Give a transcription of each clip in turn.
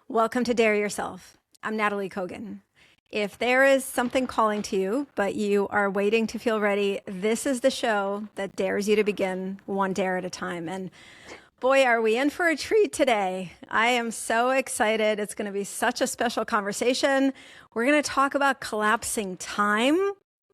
Welcome to Dare Yourself. I'm Natalie Kogan. If there is something calling to you, but you are waiting to feel ready, this is the show that dares you to begin one dare at a time. And boy, are we in for a treat today. I am so excited. It's going to be such a special conversation. We're going to talk about collapsing time.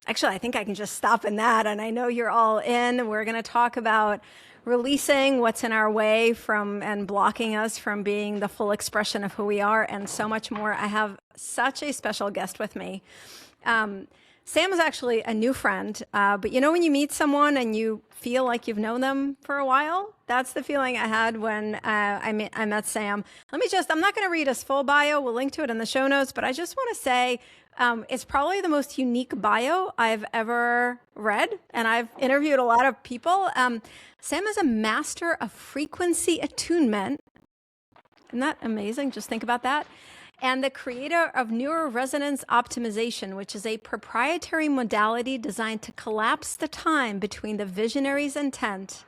Actually, I think I can just stop in that. And I know you're all in. We're going to talk about releasing what's in our way from and blocking us from being the full expression of who we are, and so much more. I have such a special guest with me. Sam is actually a new friend, but you know when you meet someone and you feel like you've known them for a while? That's the feeling I had when I met Sam. I'm not going to read his full bio. We'll link to it in the show notes, but I just want to say it's probably the most unique bio I've ever read, and I've interviewed a lot of people. Sam is a master of frequency attunement. Isn't that amazing? Just think about that. And the creator of Neuroresonance Optimization, which is a proprietary modality designed to collapse the time between the visionary's intent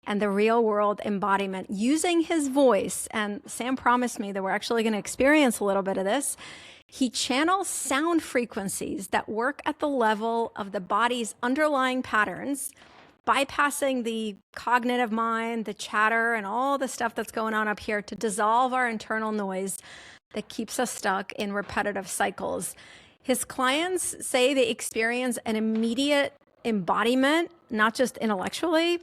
and the real world embodiment using his voice. And Sam promised me that we're actually going to experience a little bit of this. He channels sound frequencies that work at the level of the body's underlying patterns, bypassing the cognitive mind, the chatter, and all the stuff that's going on up here to dissolve our internal noise that keeps us stuck in repetitive cycles. His clients say they experience an immediate embodiment, not just intellectually.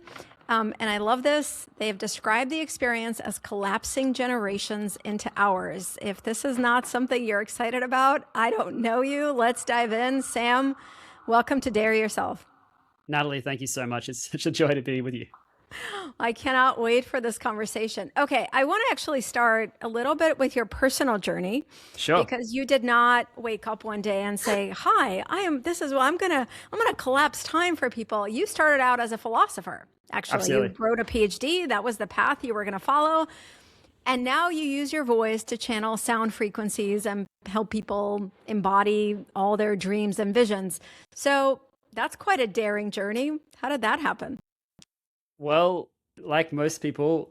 And I love this. They have described the experience as collapsing generations into hours. If this is not something you're excited about, I don't know you. Let's dive in. Sam, welcome to Dare Yourself. Natalie, thank you so much. It's such a joy to be with you. I cannot wait for this conversation. Okay, I want to actually start a little bit with your personal journey. Sure. Because you did not wake up one day and say, "Hi, I'm going to collapse time for people." You started out as a philosopher. Actually, Absolutely. you wrote a PhD. That was the path you were going to follow. And now you use your voice to channel sound frequencies and help people embody all their dreams and visions. So that's quite a daring journey. How did that happen? Well, like most people,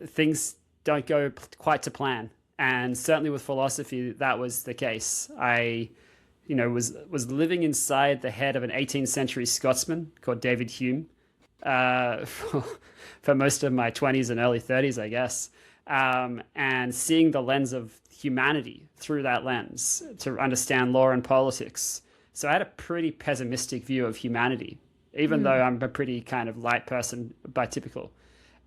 things don't go quite to plan. And certainly with philosophy, that was the case. I, was living inside the head of an 18th century Scotsman called David Hume for most of my 20s and early 30s, I guess. And seeing the lens of humanity through that lens to understand law and politics. So I had a pretty pessimistic view of humanity, even though I'm a pretty kind of light person by typical,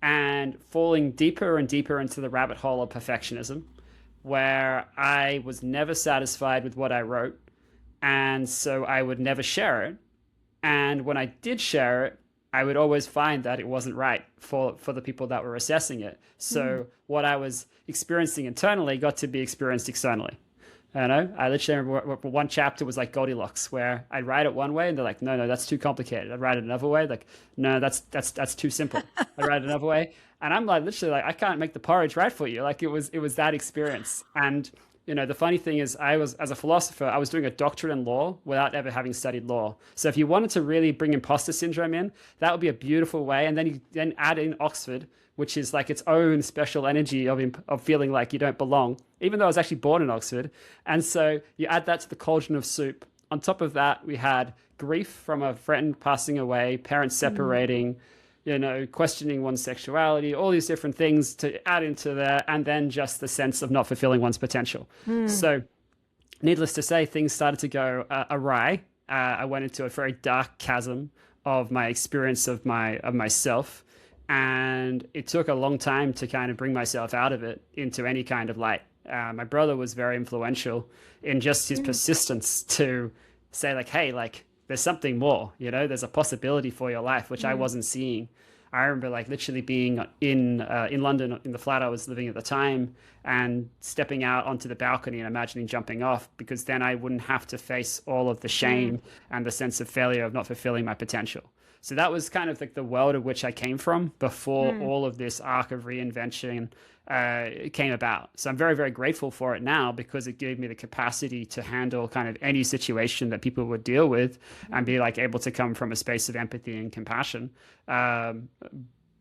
and falling deeper and deeper into the rabbit hole of perfectionism, where I was never satisfied with what I wrote. And so I would never share it. And when I did share it, I would always find that it wasn't right for the people that were assessing it. So what I was experiencing internally got to be experienced externally. I literally remember one chapter was like Goldilocks, where I'd write it one way and they're like, no, that's too complicated. I'd write it another way, like, no, that's too simple. I'd write it another way. And I'm like, literally like, I can't make the porridge right for you. Like it was that experience. And, the funny thing is as a philosopher, I was doing a doctorate in law without ever having studied law. So if you wanted to really bring imposter syndrome in, that would be a beautiful way. And then you add in Oxford, which is like its own special energy of feeling like you don't belong, even though I was actually born in Oxford. And so you add that to the cauldron of soup. On top of that, we had grief from a friend passing away, parents separating, questioning one's sexuality, all these different things to add into there, and then just the sense of not fulfilling one's potential. So needless to say, things started to go awry. I went into a very dark chasm of my experience of myself. And it took a long time to kind of bring myself out of it into any kind of light. My brother was very influential in just his persistence to say like, hey, like there's something more, there's a possibility for your life, which I wasn't seeing. I remember like literally being in London in the flat I was living at the time and stepping out onto the balcony and imagining jumping off, because then I wouldn't have to face all of the shame and the sense of failure of not fulfilling my potential. So that was kind of like the world of which I came from before all of this arc of reinvention came about. So I'm very, very grateful for it now, because it gave me the capacity to handle kind of any situation that people would deal with and be like able to come from a space of empathy and compassion.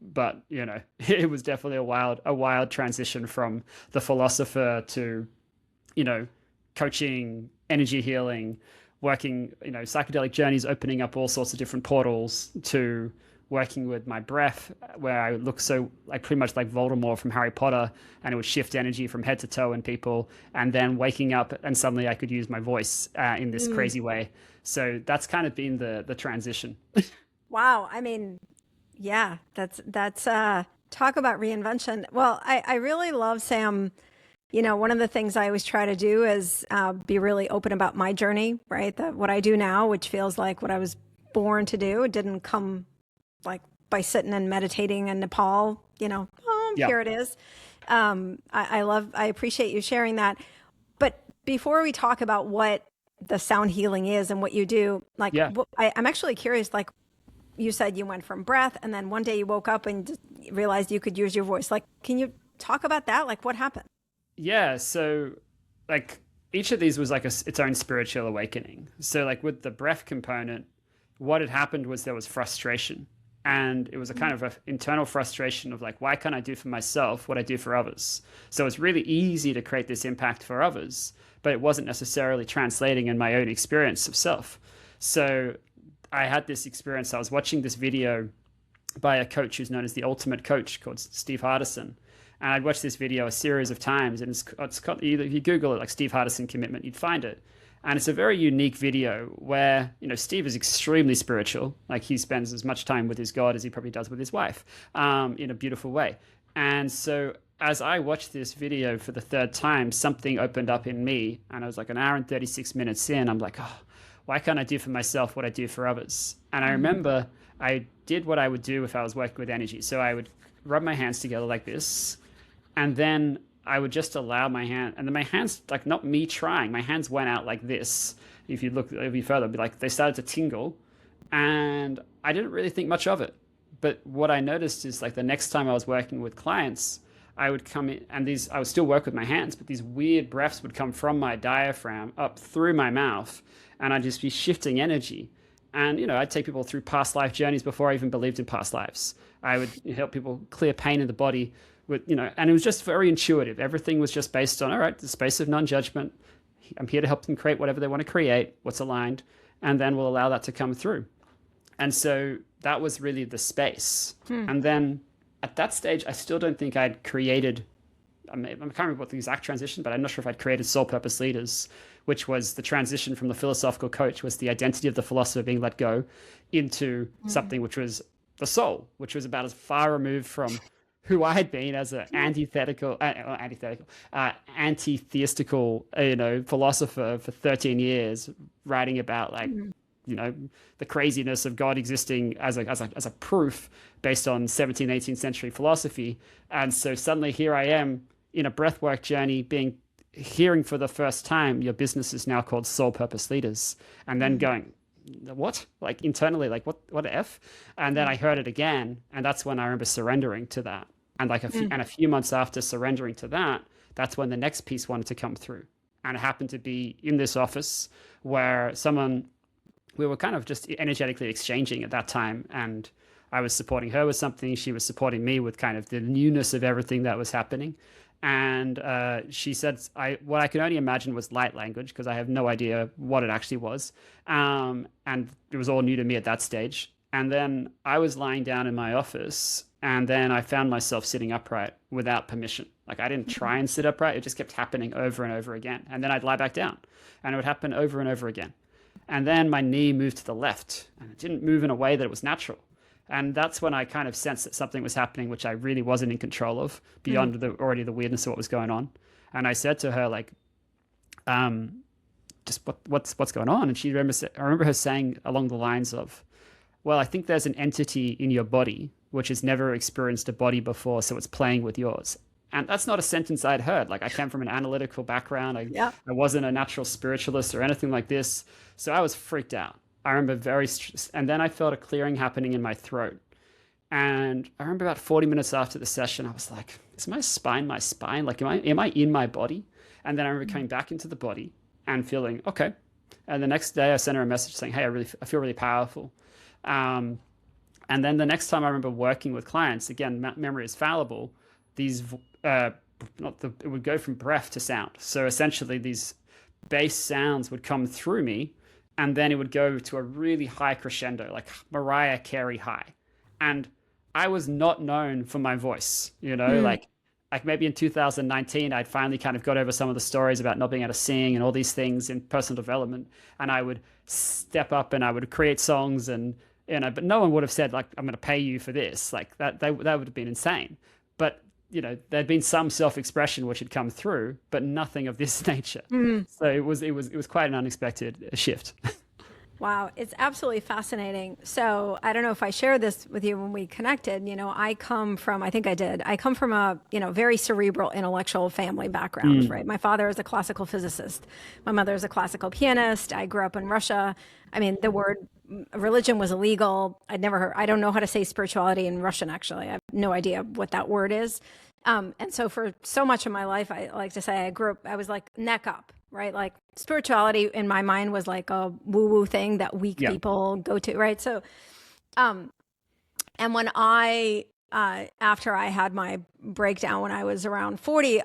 but it was definitely a wild transition from the philosopher to, coaching, energy healing, working, psychedelic journeys, opening up all sorts of different portals, to working with my breath, where I would look so like pretty much like Voldemort from Harry Potter, and it would shift energy from head to toe in people, and then waking up and suddenly I could use my voice in this crazy way. So that's kind of been the transition. Wow. I mean, yeah, that's talk about reinvention. Well, I really love Sam. One of the things I always try to do is be really open about my journey, right? That what I do now, which feels like what I was born to do, it didn't come like by sitting and meditating in Nepal, Yeah. here it is. I appreciate you sharing that. But before we talk about what the sound healing is and what you do, like, Yeah. I'm actually curious, like you said, you went from breath and then one day you woke up and realized you could use your voice. Like, can you talk about that? Like, what happened? Yeah, so like each of these was like its own spiritual awakening. So like with the breath component, what had happened was there was frustration, and it was a kind of an internal frustration of like, why can't I do for myself what I do for others? So it's really easy to create this impact for others, but it wasn't necessarily translating in my own experience of self. So I had this experience. I was watching this video by a coach who's known as the ultimate coach, called Steve Hardison. And I'd watched this video a series of times, and it's got, if you Google it, like Steve Hardison commitment, you'd find it. And it's a very unique video where, Steve is extremely spiritual. Like, he spends as much time with his God as he probably does with his wife, in a beautiful way. And so as I watched this video for the third time, something opened up in me, and I was like an hour and 36 minutes in. I'm like, oh, why can't I do for myself what I do for others? And I remember I did what I would do if I was working with energy. So I would rub my hands together like this, and then I would just allow my hand, and then my hands, like not me trying, my hands went out like this. If you look a little bit further, it'd be like they started to tingle, and I didn't really think much of it. But what I noticed is like the next time I was working with clients, I would come in, and I would still work with my hands, but these weird breaths would come from my diaphragm up through my mouth, and I'd just be shifting energy. And, I'd take people through past life journeys before I even believed in past lives. I would help people clear pain in the body with, and it was just very intuitive. Everything was just based on, all right, the space of non-judgment. I'm here to help them create whatever they want to create, what's aligned, and then we'll allow that to come through. And so that was really the space. And then at that stage, I still don't think I'd created, I can't remember what the exact transition, but I'm not sure if I'd created Soul Purpose Leaders, which was the transition from the philosophical coach, was the identity of the philosopher being let go, into something which was the soul, which was about as far removed from who I had been as an anti-theistical, philosopher for 13 years, writing about like, the craziness of God existing as a proof based on 17th, 18th century philosophy. And so suddenly here I am in a breathwork journey, hearing for the first time, your business is now called Soul Purpose Leaders, and then going, what? Like internally, like what F? And then I heard it again, and that's when I remember surrendering to that. And like a few months after surrendering to that, that's when the next piece wanted to come through. And it happened to be in this office where we were kind of just energetically exchanging at that time, and I was supporting her with something, she was supporting me with kind of the newness of everything that was happening. And she said, what I could only imagine was light language, because I have no idea what it actually was. And it was all new to me at that stage. And then I was lying down in my office, and then I found myself sitting upright without permission. Like, I didn't try and sit upright. It just kept happening over and over again. And then I'd lie back down, and it would happen over and over again. And then my knee moved to the left, and it didn't move in a way that it was natural. And that's when I kind of sensed that something was happening, which I really wasn't in control of, beyond already the weirdness of what was going on. And I said to her, like, just what's going on? And I remember her saying along the lines of, well, I think there's an entity in your body which has never experienced a body before, so it's playing with yours. And that's not a sentence I'd heard. Like, I came from an analytical background. I wasn't a natural spiritualist or anything like this. So I was freaked out. I remember and then I felt a clearing happening in my throat. And I remember about 40 minutes after the session, I was like, is my spine my spine? Like, am I in my body? And then I remember coming back into the body and feeling, okay. And the next day I sent her a message saying, hey, I feel really powerful. And then the next time I remember working with clients, again, memory is fallible. These, it would go from breath to sound. So essentially, these bass sounds would come through me, and then it would go to a really high crescendo, like Mariah Carey high. And I was not known for my voice, like maybe in 2019, I'd finally kind of got over some of the stories about not being able to sing and all these things in personal development. And I would step up and I would create songs but no one would have said like, I'm going to pay you for this. Like that would have been insane. But, there'd been some self-expression which had come through, but nothing of this nature. So it was quite an unexpected shift. Wow, it's absolutely fascinating. So I don't know if I shared this with you when we connected. I come from, I think I did. I come from a, very cerebral, intellectual family background, right? My father is a classical physicist. My mother is a classical pianist. I grew up in Russia. I mean, the word religion was illegal. I don't know how to say spirituality in Russian, actually. I have no idea what that word is. And so for so much of my life, I like to say I was like neck up, right? Like spirituality in my mind was like a woo-woo thing that weak people go to, right? So, and when after I had my breakdown when I was around 40,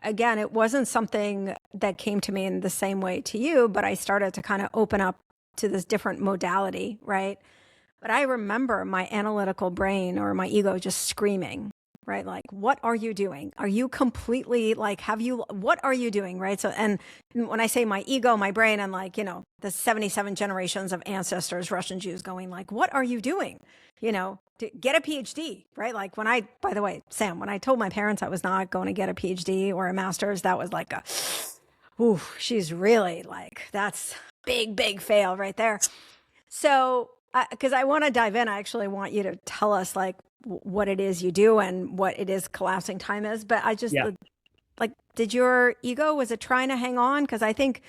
again, it wasn't something that came to me in the same way to you, but I started to kind of open up to this different modality, right? But I remember my analytical brain or my ego just screaming, right? Like, what are you doing? Are you completely like, what are you doing? Right. So, and when I say my ego, my brain, and like, the 77 generations of ancestors, Russian Jews going like, what are you doing? To get a PhD, right? Like by the way, Sam, when I told my parents I was not going to get a PhD or a master's, that was like ooh, she's really like, that's big fail right there. So, because I want to dive in, I actually want you to tell us like what it is you do and what it is collapsing time is. But I just like, did your ego, was it trying to hang on? Because I think,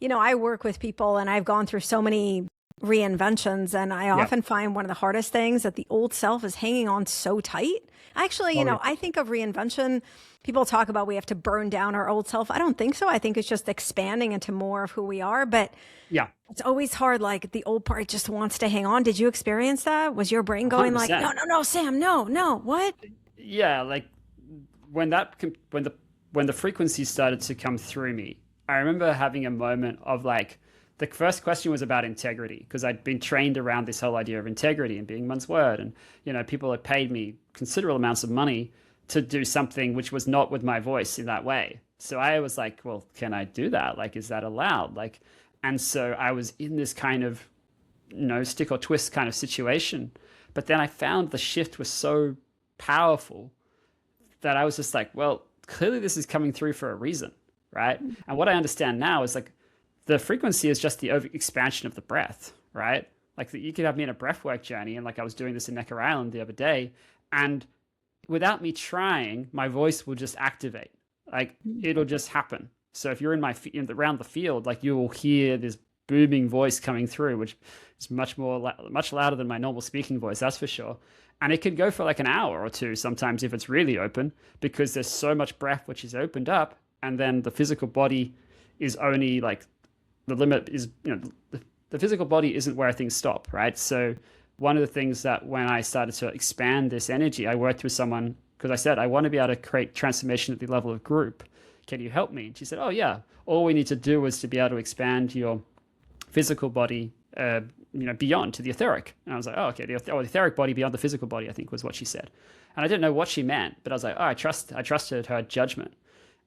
I work with people and I've gone through so many reinventions, and I often find one of the hardest things that the old self is hanging on so tight. Actually, I think of reinvention. People talk about we have to burn down our old self. I don't think so. I think it's just expanding into more of who we are. But it's always hard. Like the old part just wants to hang on. Did you experience that? Was your brain going 100%. Like, no, Sam, no, what? Yeah, like when the frequency started to come through me, I remember having a moment of like, the first question was about integrity, because I'd been trained around this whole idea of integrity and being one's word. And, people had paid me considerable amounts of money to do something which was not with my voice in that way. So I was like, well, can I do that? Like, is that allowed? Like, and so I was in this kind of, stick or twist kind of situation. But then I found the shift was so powerful that I was just like, well, clearly this is coming through for a reason, right? And what I understand now is like, the frequency is just the expansion of the breath, right? Like you could have me in a breathwork journey, and like I was doing this in Necker Island the other day, and without me trying, my voice will just activate. Like it'll just happen. So if you're around the field, like you will hear this booming voice coming through, which is much louder than my normal speaking voice, that's for sure. And it could go for like an hour or two sometimes if it's really open, because there's so much breath which is opened up, and then the physical body is only like, the limit is, the physical body isn't where things stop, right? So one of the things that when I started to expand this energy, I worked with someone, because I said, I want to be able to create transformation at the level of group. Can you help me? And she said, oh yeah, all we need to do is to be able to expand your physical body, beyond to the etheric. And I was like, oh, okay, the etheric body beyond the physical body, I think was what she said. And I didn't know what she meant, but I was like, oh, I trusted her judgment.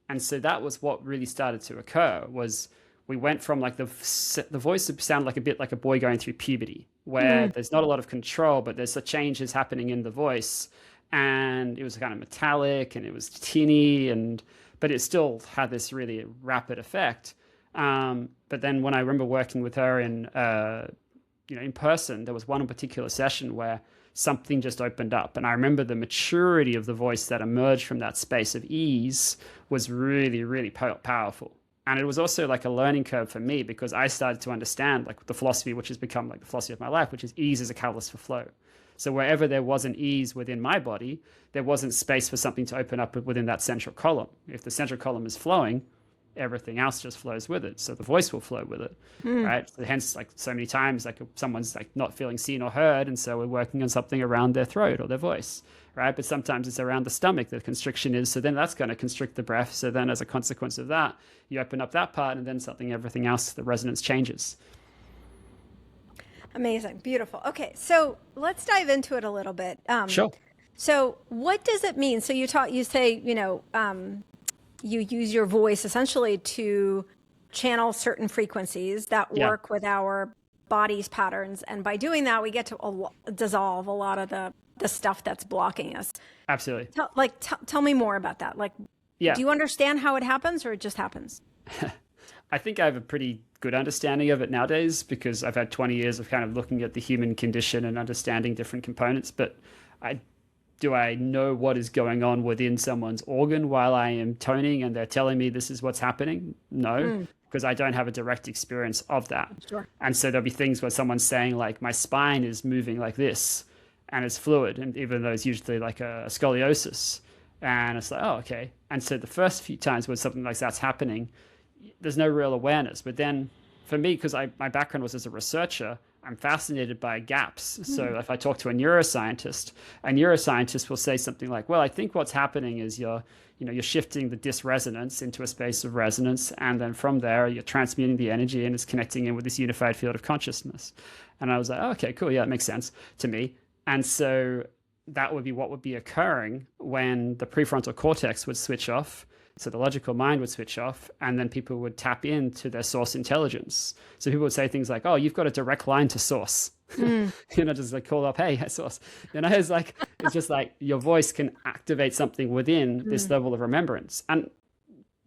And so that was what really started to occur, was we went from like the voice sounded like a bit like a boy going through puberty, where there's not a lot of control, but there's the changes happening in the voice, and it was kind of metallic and it was tinny, but it still had this really rapid effect. But then when I remember working with her in person, there was one particular session where something just opened up, and I remember the maturity of the voice that emerged from that space of ease was really, really powerful. And it was also like a learning curve for me, because I started to understand like the philosophy, which has become like the philosophy of my life, which is ease as a catalyst for flow. So wherever there wasn't ease within my body, there wasn't space for something to open up within that central column. If the central column is flowing, everything else just flows with it. So the voice will flow with it, right? So hence, like so many times, like someone's like not feeling seen or heard, and so we're working on something around their throat or their voice, right? But sometimes it's around the stomach the constriction is. So then that's going to constrict the breath. So then as a consequence of that, you open up that part, and then everything else, the resonance changes. Amazing. Beautiful. Okay. So let's dive into it a little bit. Sure. So what does it mean? So you say, you use your voice essentially to channel certain frequencies that work with our body's patterns. And by doing that, we get to dissolve a lot of the stuff that's blocking us. Absolutely. Tell me more about that. Like, do you understand how it happens, or it just happens? I think I have a pretty good understanding of it nowadays because I've had 20 years of kind of looking at the human condition and understanding different components. But do I know what is going on within someone's organ while I am toning and they're telling me this is what's happening? No, because I don't have a direct experience of that. Sure. And so there'll be things where someone's saying like my spine is moving like this and it's fluid, and even though it's usually like a scoliosis. And it's like, oh, okay. And so the first few times when something like that's happening, there's no real awareness. But then for me, because my background was as a researcher, I'm fascinated by gaps. So if I talk to a neuroscientist will say something like, well, I think what's happening is you're shifting the dysresonance into a space of resonance. And then from there, you're transmuting the energy and it's connecting in with this unified field of consciousness. And I was like, oh, okay, cool. Yeah, it makes sense to me. And so that would be what would be occurring when the prefrontal cortex would switch off. So the logical mind would switch off, and then people would tap into their source intelligence. So people would say things like, oh, you've got a direct line to source. Just like call up, hey, source. It's just like your voice can activate something within this level of remembrance. And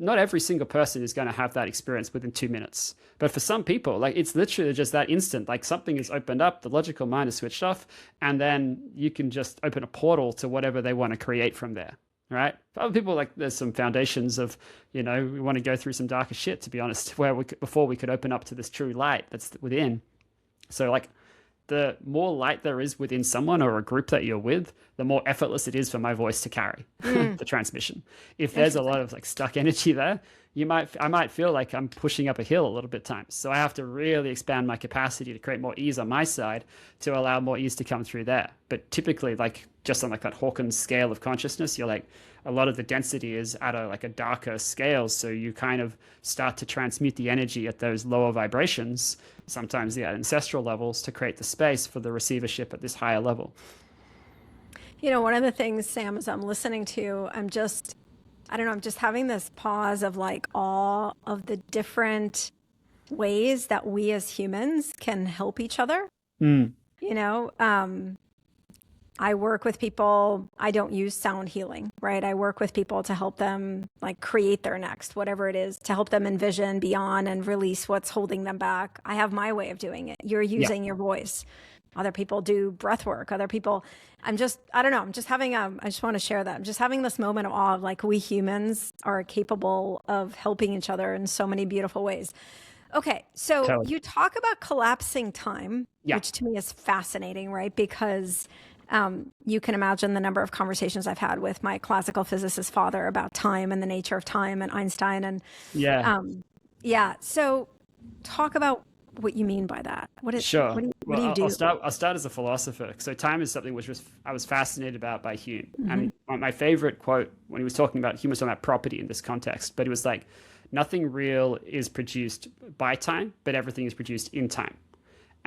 not every single person is going to have that experience within 2 minutes. But for some people, like it's literally just that instant, like something is opened up, the logical mind is switched off, and then you can just open a portal to whatever they want to create from there. Right. For other people, like there's some foundations of, we want to go through some darker shit, to be honest, before we could open up to this true light that's within. So like the more light there is within someone or a group that you're with, the more effortless it is for my voice to carry the transmission. If there's a lot of like stuck energy there, I might feel like I'm pushing up a hill a little bit times. So I have to really expand my capacity to create more ease on my side to allow more ease to come through there. But typically, like just on like that Hawkins scale of consciousness, you're like a lot of the density is at a darker scale. So you kind of start to transmute the energy at those lower vibrations, sometimes at ancestral levels, to create the space for the receivership at this higher level. One of the things, Sam, as I'm listening to you, I'm just having this pause of like all of the different ways that we as humans can help each other. I work with people, I don't use sound healing, right? I work with people to help them like create their next, whatever it is, to help them envision beyond and release what's holding them back. I have my way of doing it. You're using your voice. Other people do breath work. Other people, I just want to share that. I'm just having this moment of awe of like we humans are capable of helping each other in so many beautiful ways. Okay. So you talk about collapsing time, which to me is fascinating, right? Because you can imagine the number of conversations I've had with my classical physicist father about time and the nature of time and Einstein. And so talk about what you mean by that. What do you do? I'll start as a philosopher. So time is something which I was fascinated about by Hume. I mean, my favorite quote when he was talking about property in this context, but it was like, nothing real is produced by time, but everything is produced in time.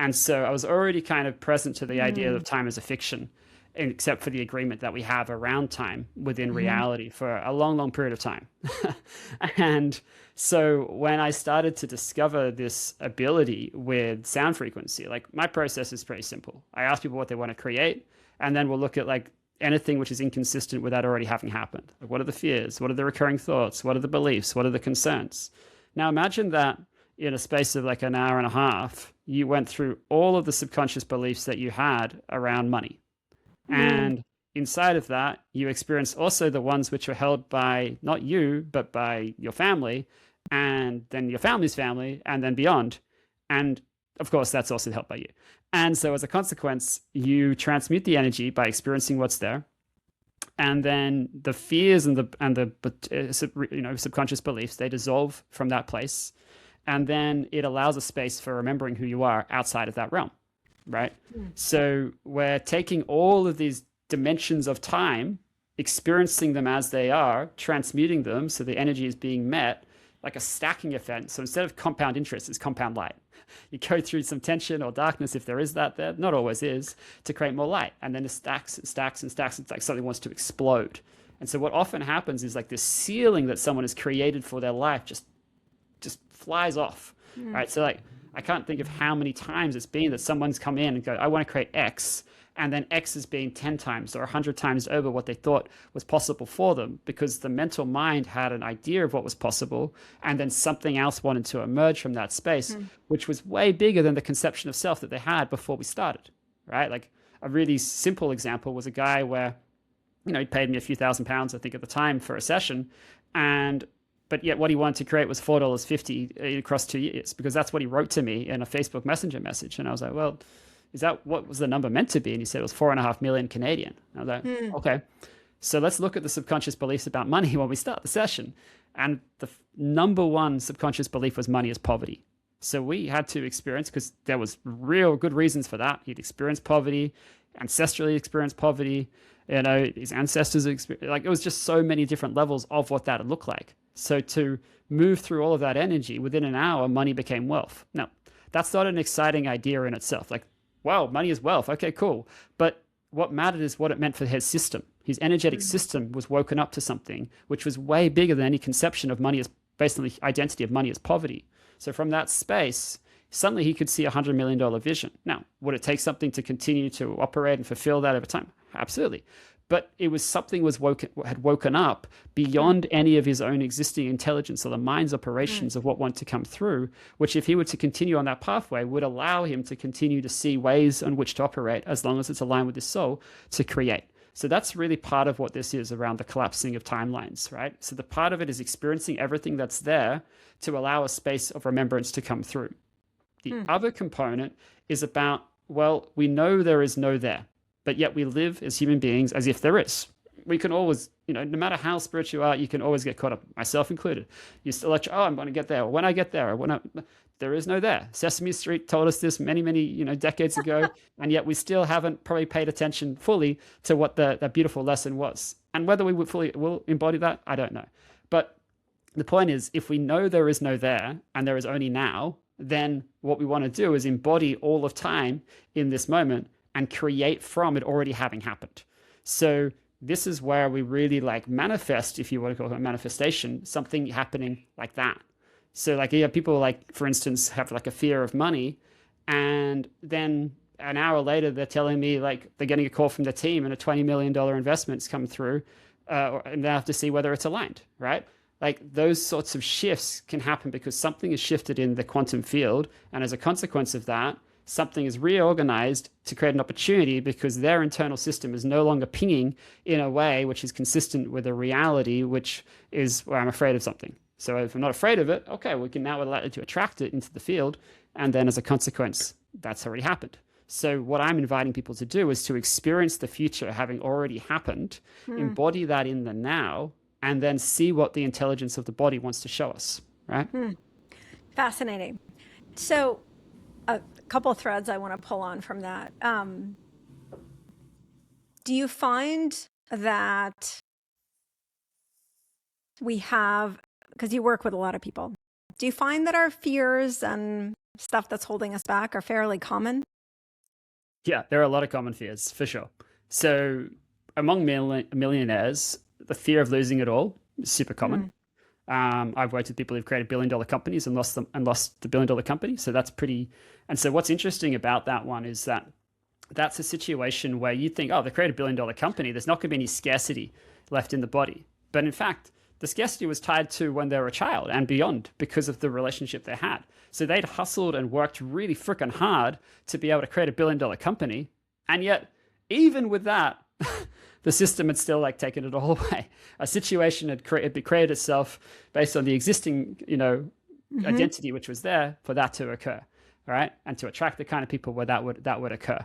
And so I was already kind of present to the idea of time as a fiction, except for the agreement that we have around time within reality for a long, long period of time. And so when I started to discover this ability with sound frequency, like my process is pretty simple. I ask people what they want to create, and then we'll look at like anything which is inconsistent with that already having happened. Like what are the fears? What are the recurring thoughts? What are the beliefs? What are the concerns? Now imagine that in a space of like an hour and a half, you went through all of the subconscious beliefs that you had around money. And inside of that, you experienced also the ones which were held by not you, but by your family, and then your family's family, and then beyond. And of course, that's also held by you. And so as a consequence, you transmute the energy by experiencing what's there. And then the fears and the subconscious beliefs, they dissolve from that place, and then it allows a space for remembering who you are outside of that realm, right? So we're taking all of these dimensions of time, experiencing them as they are, transmuting them so the energy is being met, like a stacking effect. So instead of compound interest, it's compound light. You go through some tension or darkness, if there is that there, not always is, to create more light. And then it stacks and stacks and stacks. It's like something wants to explode. And so what often happens is like this ceiling that someone has created for their life just flies off, right? So like, I can't think of how many times it's been that someone's come in and go, I want to create X, and then X is being 10 times or 100 times over what they thought was possible for them, because the mental mind had an idea of what was possible, and then something else wanted to emerge from that space, which was way bigger than the conception of self that they had before we started, right? Like a really simple example was a guy where, he paid me a few £1,000s, I think at the time, for a session, but yet what he wanted to create was $4.50 across 2 years, because that's what he wrote to me in a Facebook Messenger message. And I was like, well, is that what was the number meant to be? And he said it was 4.5 million Canadian. I was like, okay. So let's look at the subconscious beliefs about money when we start the session. And the number one subconscious belief was money is poverty. So we had to experience, because there was real good reasons for that. He'd experienced poverty, ancestrally experienced poverty. His ancestors like, it was just so many different levels of what that would look like. So to move through all of that energy, within an hour, money became wealth. Now, that's not an exciting idea in itself. Like, wow, money is wealth. Okay, cool. But what mattered is what it meant for his system. His energetic system was woken up to something which was way bigger than any conception of money as, based on the identity of money as poverty. So from that space, suddenly he could see $100 million vision. Now, would it take something to continue to operate and fulfill that over time? Absolutely. But it was something had woken up beyond any of his own existing intelligence or the mind's operations of what wanted to come through, which if he were to continue on that pathway would allow him to continue to see ways on which to operate, as long as it's aligned with his soul, to create. So that's really part of what this is around the collapsing of timelines, right? So the part of it is experiencing everything that's there to allow a space of remembrance to come through. The other component is about, well, we know there is no there, but yet we live as human beings as if there is. We can always, no matter how spiritual you are, you can always get caught up, myself included. You still like, I'm going to get there, or when I get there, or there is no there. Sesame Street told us this many, many, decades ago, and yet we still haven't probably paid attention fully to what that beautiful lesson was. And whether we will embody that, I don't know. But the point is, if we know there is no there, and there is only now, then what we want to do is embody all of time in this moment and create from it already having happened. So this is where we really manifest, if you want to call it a manifestation, something happening like that. So people for instance, have a fear of money, and then an hour later they're telling me they're getting a call from the team and a $20 million investment's come through, and they have to see whether it's aligned, right? Those sorts of shifts can happen because something is shifted in the quantum field, and as a consequence of that, something is reorganized to create an opportunity, because their internal system is no longer pinging in a way which is consistent with a reality, which is where I'm afraid of something. So if I'm not afraid of it, okay, we can now allow it to attract it into the field, and then as a consequence, that's already happened. So what I'm inviting people to do is to experience the future having already happened, embody that in the now, and then see what the intelligence of the body wants to show us, right? Fascinating. So a couple of threads I want to pull on from that. Do you find that we have, because you work with a lot of people, do you find that our fears and stuff that's holding us back are fairly common? Yeah, there are a lot of common fears, for sure. So among millionaires, the fear of losing it all is super common. I've worked with people who've created billion-dollar companies and lost the billion-dollar company. So that's pretty. And so what's interesting about that one is that that's a situation where you think, they created a billion-dollar company, there's not going to be any scarcity left in the body. But in fact, the scarcity was tied to when they were a child and beyond, because of the relationship they had. So they'd hustled and worked really freaking hard to be able to create a billion-dollar company. And yet, even with that, the system had still taken it all away. A situation had created itself based on the existing, identity which was there for that to occur, right? And to attract the kind of people where that would occur.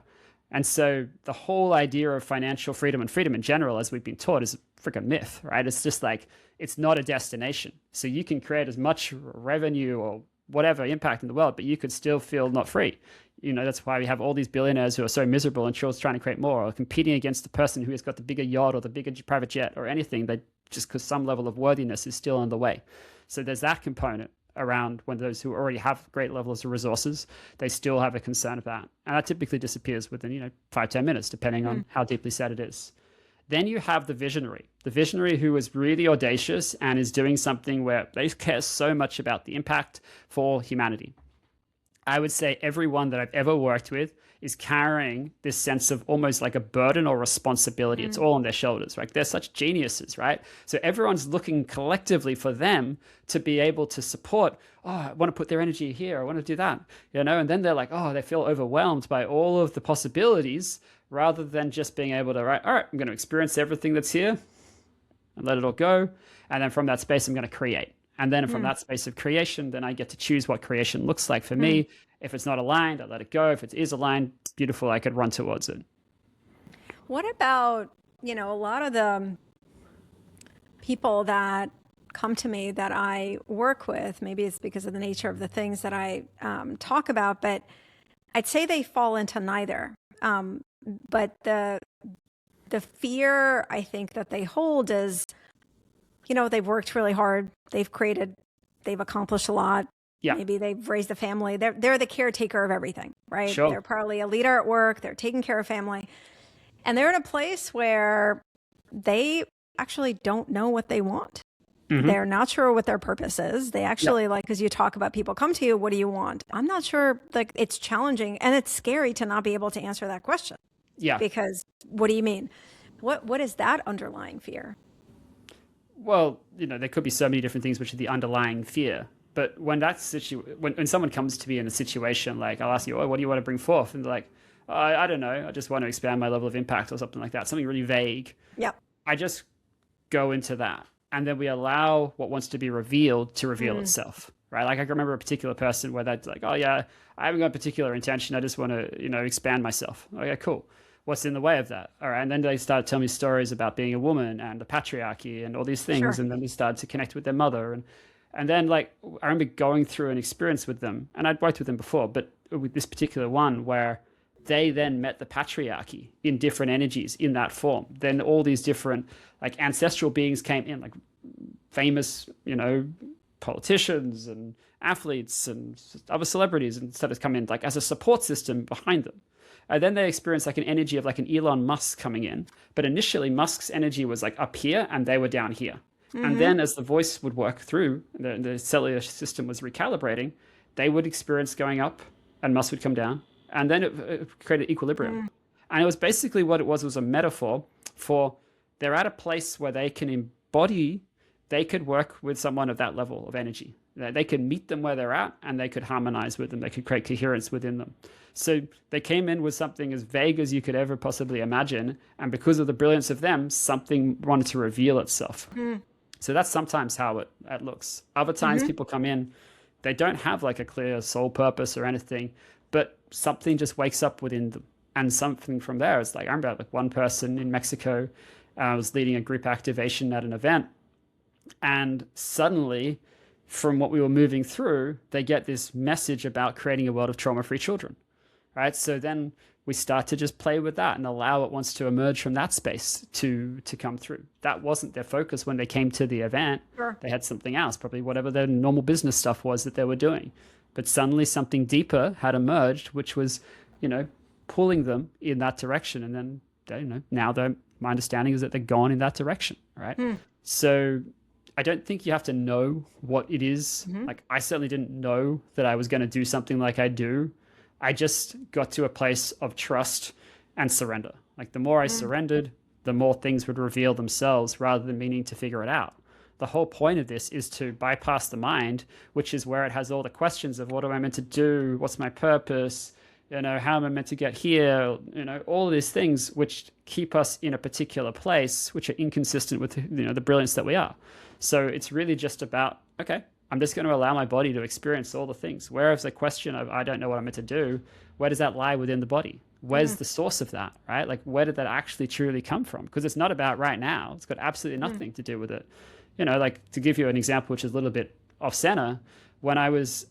And so the whole idea of financial freedom and freedom in general, as we've been taught, is a freaking myth, right? It's just like, it's not a destination. So you can create as much revenue or whatever impact in the world, but you could still feel not free. That's why we have all these billionaires who are so miserable and trying to create more, or competing against the person who has got the bigger yacht or the bigger private jet or anything. They just, because some level of worthiness is still on the way. So there's that component around when those who already have great levels of resources, they still have a concern of that. And that typically disappears within, 5-10 minutes, depending on how deeply set it is. Then you have the visionary who is really audacious and is doing something where they care so much about the impact for humanity. I would say everyone that I've ever worked with is carrying this sense of almost like a burden or responsibility. It's all on their shoulders, right? They're such geniuses, right? So everyone's looking collectively for them to be able to support, oh, I want to put their energy here, I want to do that, and then they're like, oh, they feel overwhelmed by all of the possibilities rather than just being able to, all right, I'm going to experience everything that's here and let it all go. And then from that space, I'm going to create. And then from that space of creation, then I get to choose what creation looks like for me. If it's not aligned, I let it go. If it is aligned, beautiful, I could run towards it. What about, a lot of the people that come to me that I work with, maybe it's because of the nature of the things that I talk about, but I'd say they fall into neither. But the fear I think that they hold is, they've worked really hard. They've accomplished a lot. Yeah. Maybe they've raised a family. They're the caretaker of everything, right? Sure. They're probably a leader at work. They're taking care of family. And they're in a place where they actually don't know what they want. They're not sure what their purpose is. They actually, like, as you talk about people come to you, what do you want? I'm not sure. Like, it's challenging and it's scary to not be able to answer that question. Yeah. Because what do you mean? What is that underlying fear? Well, there could be so many different things which are the underlying fear. But when when someone comes to me in a situation, like I'll ask you, oh, what do you want to bring forth? And they're like, I don't know. I just want to expand my level of impact or something like that. Something really vague. Yeah. I just go into that. And then we allow what wants to be revealed to reveal itself, right? Like I can remember a particular person where they're like, oh yeah, I haven't got a particular intention. I just want to, expand myself. Okay, cool. What's in the way of that? All right. And then they started telling me stories about being a woman and the patriarchy and all these things. Sure. And then they started to connect with their mother. And then like, I remember going through an experience with them, and I'd worked with them before, but with this particular one where they then met the patriarchy in different energies in that form. Then all these different like ancestral beings came in, like famous, politicians and athletes and other celebrities, and started to come in like as a support system behind them. And then they experienced like an energy of like an Elon Musk coming in. But initially Musk's energy was like up here and they were down here. And then as the voice would work through, the cellular system was recalibrating, they would experience going up and Musk would come down. And then it created equilibrium. And it was basically what it was a metaphor for they're at a place where they can embody, they could work with someone of that level of energy. They could meet them where they're at and they could harmonize with them. They could create coherence within them. So they came in with something as vague as you could ever possibly imagine. And because of the brilliance of them, something wanted to reveal itself. So that's sometimes how it looks. Other times people come in, they don't have like a clear soul purpose or anything, but something just wakes up within them. And something from there is like, I remember like one person in Mexico was leading a group activation at an event. And suddenly, from what we were moving through, they get this message about creating a world of trauma-free children, right? So then we start to just play with that and allow what wants to emerge from that space to come through. That wasn't their focus when they came to the event. Sure. They had something else, probably whatever their normal business stuff was that they were doing. But suddenly something deeper had emerged, which was, pulling them in that direction. And then, now my understanding is that they're gone in that direction, right? So I don't think you have to know what it is. Like I certainly didn't know that I was going to do something like I do. I just got to a place of trust and surrender. Like the more I surrendered, the more things would reveal themselves rather than meaning to figure it out. The whole point of this is to bypass the mind, which is where it has all the questions of what am I meant to do? What's my purpose? How am I meant to get here? All of these things which keep us in a particular place, which are inconsistent with, the brilliance that we are. So it's really just about, okay, I'm just going to allow my body to experience all the things. Whereas the question of, I don't know what I'm meant to do, where does that lie within the body? where's the source of that, right? Like, where did that actually truly come from? Because it's not about right now. It's got absolutely nothing to do with it. Like, to give you an example, which is a little bit off center, when I was,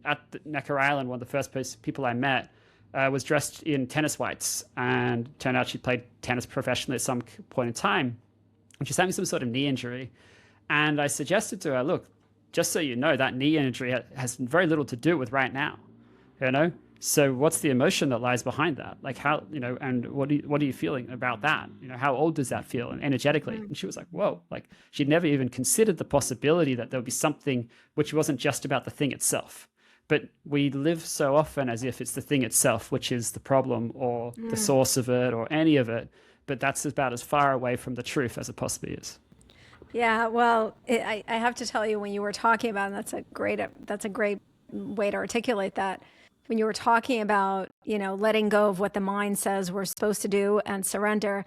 at Necker Island, one of the first people I met was dressed in tennis whites, and turned out she played tennis professionally at some point in time. And she's having some sort of knee injury. And I suggested to her, look, just so you know, that knee injury has very little to do with right now, So what's the emotion that lies behind that? Like, how, and what are you feeling about that? How old does that feel, and energetically? And she was like, whoa, like she'd never even considered the possibility that there would be something which wasn't just about the thing itself. But we live so often as if it's the thing itself, which is the problem, or the source of it, or any of it. But that's about as far away from the truth as it possibly is. Yeah, well, I have to tell you, when you were talking about, and that's a great way to articulate that. When you were talking about, letting go of what the mind says we're supposed to do and surrender.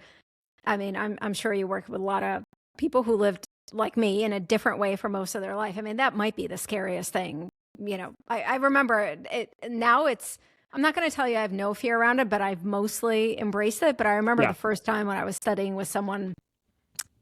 I mean, I'm sure you work with a lot of people who lived like me in a different way for most of their life. I mean, that might be the scariest thing. I remember it now. I'm not going to tell you I have no fear around it, but I've mostly embraced it. But I remember the first time when I was studying with someone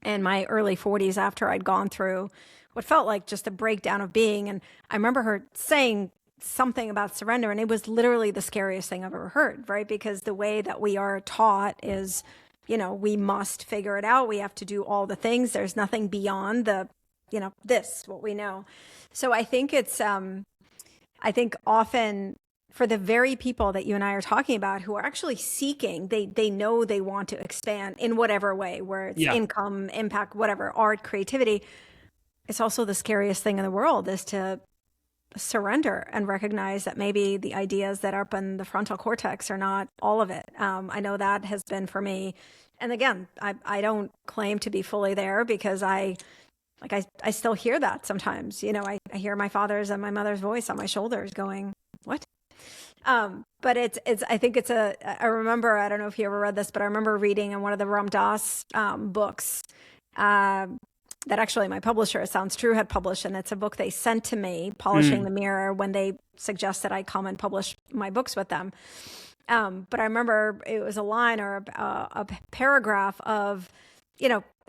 in my early 40s, after I'd gone through what felt like just a breakdown of being. And I remember her saying something about surrender, and it was literally the scariest thing I've ever heard, right? Because the way that we are taught is, we must figure it out. We have to do all the things. There's nothing beyond what we know. So I think I think often for the very people that you and I are talking about who are actually seeking, they know they want to expand in whatever way, where it's income, impact, whatever, art, creativity. It's also the scariest thing in the world is to surrender and recognize that maybe the ideas that are up in the frontal cortex are not all of it. I know that has been for me. And again, I don't claim to be fully there, because I still hear that sometimes. I hear my father's and my mother's voice on my shoulders going, what? But I think I remember, I don't know if you ever read this, but I remember reading in one of the Ram Dass books that actually my publisher, It Sounds True, had published. And it's a book they sent to me, Polishing the Mirror, when they suggested I come and publish my books with them. But I remember it was a line or a paragraph of,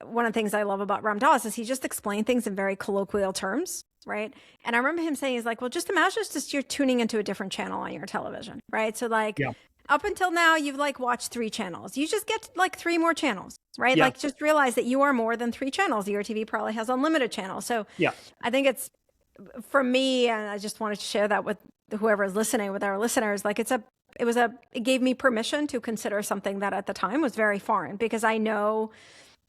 one of the things I love about Ram Dass is he just explained things in very colloquial terms, right? And I remember him saying, he's like, well, just imagine you're tuning into a different channel on your television, right? So up until now, you've watched 3 channels. You just get 3 more channels, right? Yeah. Just realize that you are more than 3 channels. Your TV probably has unlimited channels. So I think it's, for me, and I just wanted to share that with whoever is listening, with our listeners, it gave me permission to consider something that at the time was very foreign, because I know,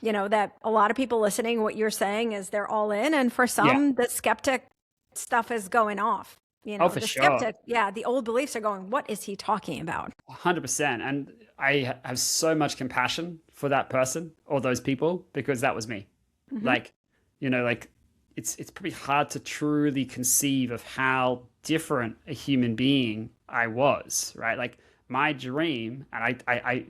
that a lot of people listening, what you're saying is they're all in. And for some, the skeptic stuff is going off. For the sure. skeptic, the old beliefs are going, what is he talking about? 100%. And I have so much compassion for that person or those people, because that was me. It's pretty hard to truly conceive of how different a human being I was, right? Like, my dream, and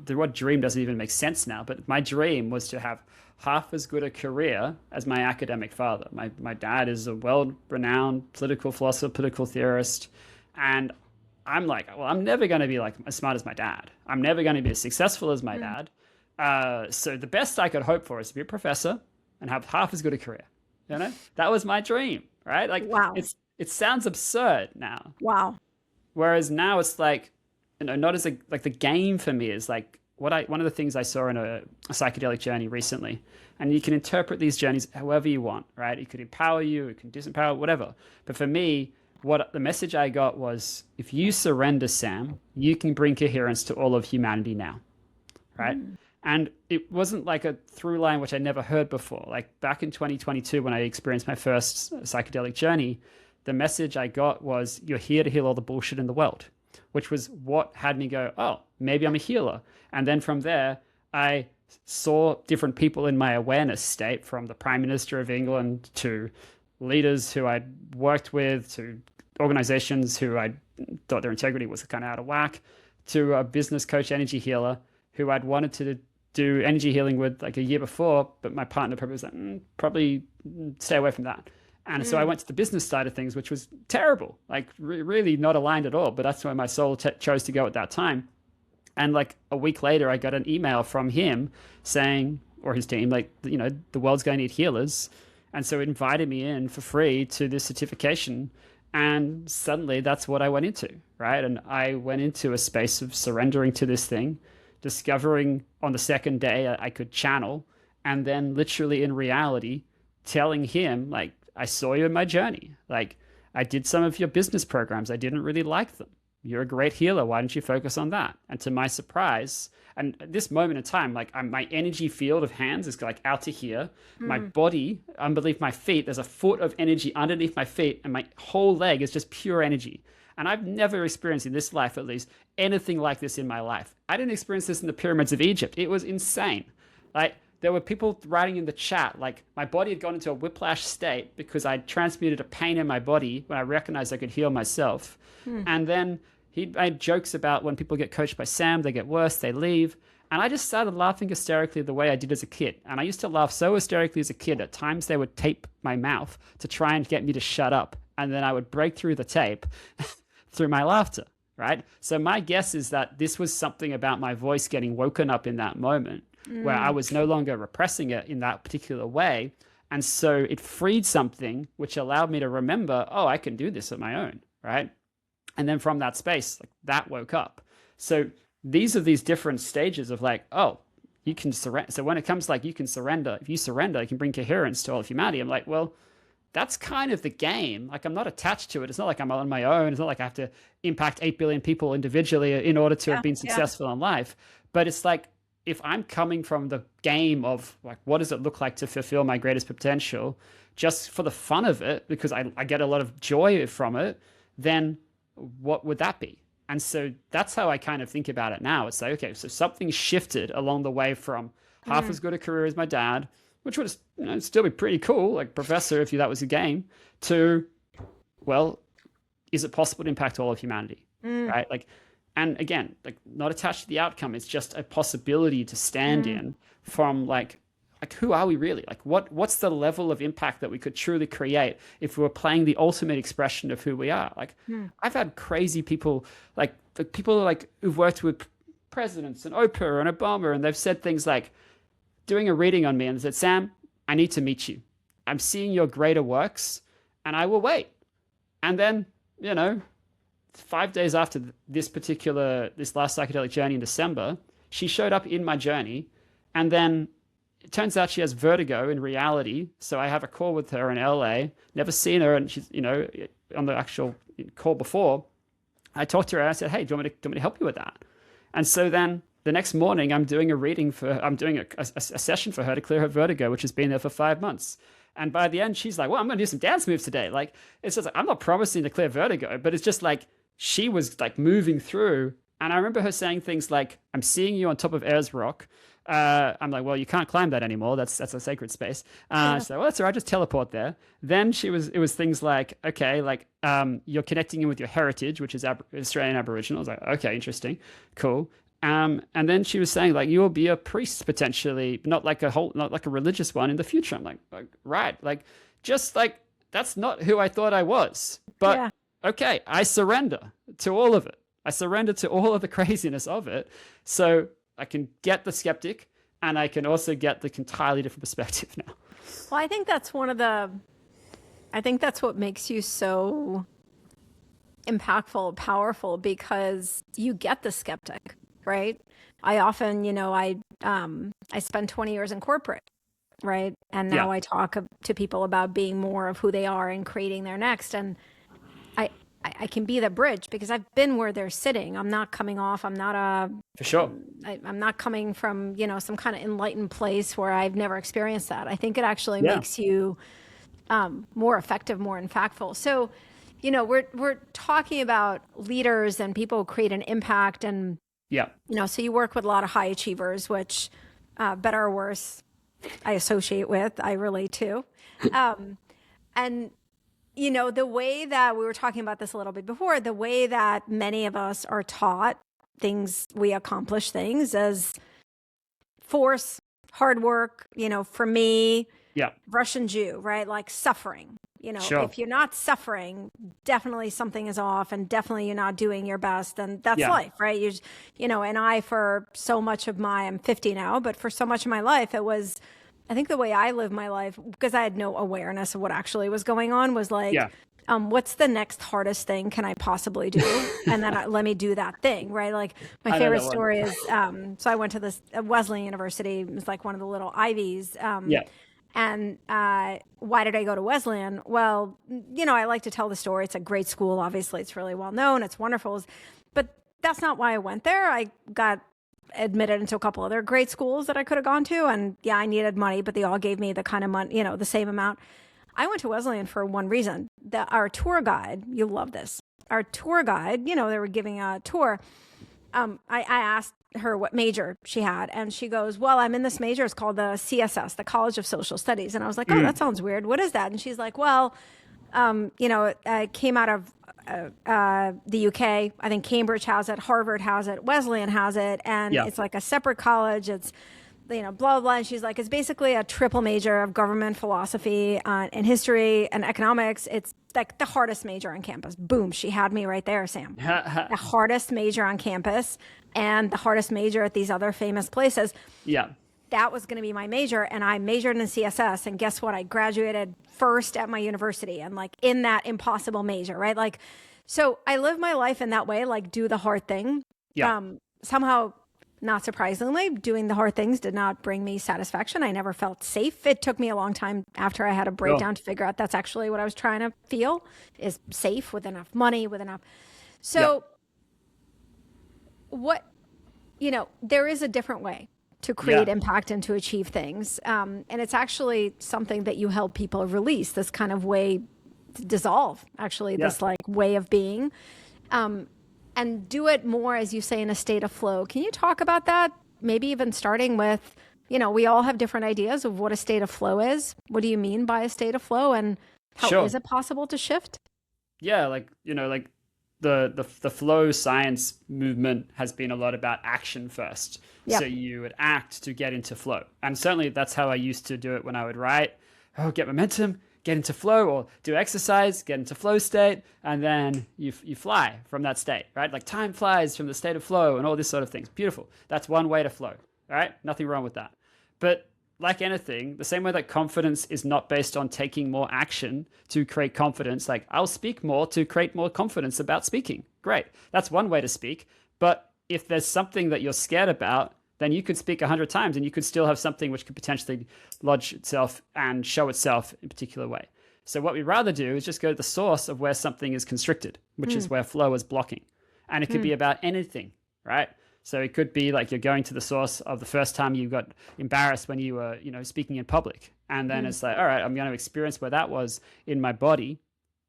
the word dream doesn't even make sense now, but my dream was to have half as good a career as my academic father. My dad is a world-renowned political philosopher, political theorist, and I'm like, well, I'm never going to be as smart as my dad. I'm never going to be as successful as my dad. So the best I could hope for is to be a professor and have half as good a career. That was my dream, right? Wow. It sounds absurd now. Wow. Whereas now it's not as the game for me is one of the things I saw in a psychedelic journey recently, and you can interpret these journeys however you want, right? It could empower you, it can disempower, whatever. But for me, what the message I got was, if you surrender, Sam, you can bring coherence to all of humanity now, right? And it wasn't like a through line, which I never heard before. Like back in 2022, when I experienced my first psychedelic journey, the message I got was, you're here to heal all the bullshit in the world, which was what had me go, oh, maybe I'm a healer. And then from there, I saw different people in my awareness state, from the Prime Minister of England to leaders who I'd worked with, to organizations who I thought their integrity was kind of out of whack, to a business coach, energy healer, who I'd wanted to do energy healing with a year before, but my partner probably was like, probably stay away from that. And so I went to the business side of things, which was terrible, really not aligned at all. But that's where my soul chose to go at that time. And like a week later, I got an email from him saying, or his team, like, the world's going to need healers. And so it invited me in for free to this certification. And suddenly that's what I went into, right? And I went into a space of surrendering to this thing, discovering on the second day I could channel, and then literally in reality telling him, like, I saw you in my journey. Like, I did some of your business programs. I didn't really like them. You're a great healer. Why don't you focus on that? And to my surprise, and at this moment in time, like my energy field of hands is like out to here. My body, underneath my feet, there's a foot of energy underneath my feet, and my whole leg is just pure energy. And I've never experienced in this life, at least, anything like this in my life. I didn't experience this in the pyramids of Egypt. It was insane. Like, there were people writing in the chat, like, my body had gone into a whiplash state because I transmuted a pain in my body when I recognized I could heal myself. And then he made jokes about when people get coached by Sam, they get worse, they leave. And I just started laughing hysterically the way I did as a kid. And I used to laugh so hysterically as a kid. At times they would tape my mouth to try and get me to shut up. And then I would break through the tape through my laughter, right? So my guess is that this was something about my voice getting woken up in that moment where I was no longer repressing it in that particular way. And so it freed something which allowed me to remember, oh, I can do this on my own, right? And then from that space, like, that woke up. So these are these different stages of like, oh, you can surrender. So when it comes like you can surrender, if you surrender, you can bring coherence to all of humanity. I'm like, well, that's kind of the game. Like, I'm not attached to it. It's not like I'm on my own. It's not like I have to impact 8 billion people individually in order to have been successful in life. But it's like, if I'm coming from the game of like, what does it look like to fulfill my greatest potential just for the fun of it, because I get a lot of joy from it, then what would that be? And so that's how I kind of think about it now. It's like, okay, so something shifted along the way from half as good a career as my dad, which would, still be pretty cool, like professor, if that was a game, to, well, is it possible to impact all of humanity, right? Like, and again, like, not attached to the outcome. It's just a possibility to stand in from like, who are we really? Like, what's the level of impact that we could truly create if we were playing the ultimate expression of who we are? Like, I've had crazy people, like people like who've worked with presidents and Oprah and Obama, and they've said things like, doing a reading on me, and they said, Sam, I need to meet you. I'm seeing your greater works, and I will wait. And then, 5 days after this last psychedelic journey in December, she showed up in my journey, and then it turns out she has vertigo in reality. So I have a call with her in LA, never seen her, and she's, on the actual call before, I talked to her and I said, hey, do you want me to help you with that? And so then the next morning I'm doing a session for her to clear her vertigo, which has been there for 5 months. And by the end, she's like, well, I'm going to do some dance moves today. Like, it's just like, I'm not promising to clear vertigo, but it's just like, she was like moving through. And I remember her saying things like, I'm seeing you on top of Ayers Rock. I'm like, well, you can't climb that anymore. That's a sacred space. So, well, that's all right. Just teleport there. Then it was things like, okay, like, you're connecting in with your heritage, which is Australian Aboriginal. I was like, okay, interesting. Cool. And then she was saying, like, you will be a priest potentially, not like a religious one in the future. I'm like, right. Like, just like, that's not who I thought I was. But okay, I surrender to all of it. I surrender to all of the craziness of it. So I can get the skeptic, and I can also get the entirely different perspective now. Well, I think that's what makes you so impactful, powerful, because you get the skeptic, right? I often, I spent 20 years in corporate, right? And now I talk to people about being more of who they are and creating their next. And I can be the bridge because I've been where they're sitting. I'm not coming off. I'm not For sure. I'm not coming from, some kind of enlightened place where I've never experienced that. I think it actually makes you more effective, more impactful. So, we're talking about leaders and people who create an impact, and so you work with a lot of high achievers, which better or worse, I associate with, I relate to, and the way that we were talking about this a little bit before, the way that many of us are taught things, we accomplish things as force, hard work, for me, Russian Jew, right? Like suffering, Sure. if you're not suffering, definitely something is off, and definitely you're not doing your best. And that's Yeah. life, right? And I, for so much of I'm 50 now, but for so much of my life, it was, I think the way I live my life, because I had no awareness of what actually was going on, was like, Yeah. what's the next hardest thing can I possibly do? And then let me do that thing, right? Like my I know favorite that one. story is, so I went to this Wesleyan University. It was like one of the little Ivies. Yeah. And why did I go to Wesleyan? Well, I like to tell the story. It's a great school. Obviously, it's really well known. It's wonderful. But that's not why I went there. I got admitted into a couple other great schools that I could have gone to. And yeah, I needed money, but they all gave me the kind of money, the same amount. I went to Wesleyan for one reason. Our tour guide, you'll love this. Our tour guide, they were giving a tour. I asked her what major she had, and she goes, well, I'm in this major. It's called the CSS, the College of Social Studies. And I was like, oh, that sounds weird. What is that? And she's like, well, it came out of the UK. I think Cambridge has it, Harvard has it, Wesleyan has it, and Yeah. it's like a separate college. It's blah, blah, blah. And she's like, it's basically a triple major of government, philosophy, and history and economics. It's like the hardest major on campus. Boom. She had me right there, Sam. The hardest major on campus and the hardest major at these other famous places. Yeah. That was going to be my major. And I majored in CSS. And guess what? I graduated first at my university and like in that impossible major, right? Like, so I live my life in that way, like do the hard thing. Yeah. Somehow, not surprisingly, doing the hard things did not bring me satisfaction. I never felt safe. It took me a long time after I had a breakdown to figure out that's actually what I was trying to feel, is safe with enough money, with enough. So there is a different way to create impact and to achieve things. And it's actually something that you help people release, this kind of way to dissolve, actually, this like way of being. And do it more, as you say, in a state of flow. Can you talk about that? Maybe even starting with, we all have different ideas of what a state of flow is. What do you mean by a state of flow, and how is it possible to shift? Yeah, like the flow science movement has been a lot about action first. So you would act to get into flow. And certainly that's how I used to do it when I would write. Oh, get momentum, get into flow, or do exercise, get into flow state, and then you fly from that state, right? Like time flies from the state of flow and all this sort of things. Beautiful. That's one way to flow, right? Nothing wrong with that. But like anything, the same way that confidence is not based on taking more action to create confidence, like I'll speak more to create more confidence about speaking. Great. That's one way to speak. But if there's something that you're scared about, then you could speak 100 times and you could still have something which could potentially lodge itself and show itself in a particular way. So what we'd rather do is just go to the source of where something is constricted, which is where flow is blocking. And it could be about anything, right? So it could be like you're going to the source of the first time you got embarrassed when you were, speaking in public. And then it's like, all right, I'm going to experience where that was in my body.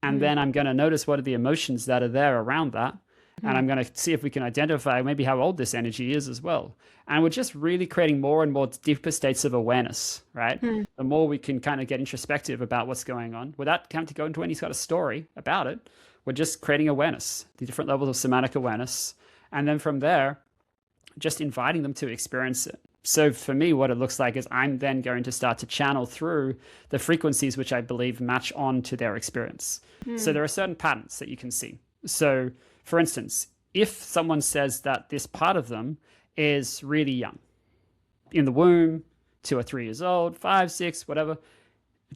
And then I'm going to notice what are the emotions that are there around that. And I'm going to see if we can identify maybe how old this energy is as well. And we're just really creating more and more deeper states of awareness, right? The more we can kind of get introspective about what's going on without having to go into any sort of story about it, we're just creating awareness, the different levels of somatic awareness. And then from there, just inviting them to experience it. So for me, what it looks like is I'm then going to start to channel through the frequencies which I believe match on to their experience. So there are certain patterns that you can see. So for instance, if someone says that this part of them is really young, in the womb, 2 or 3 years old, 5, 6, whatever,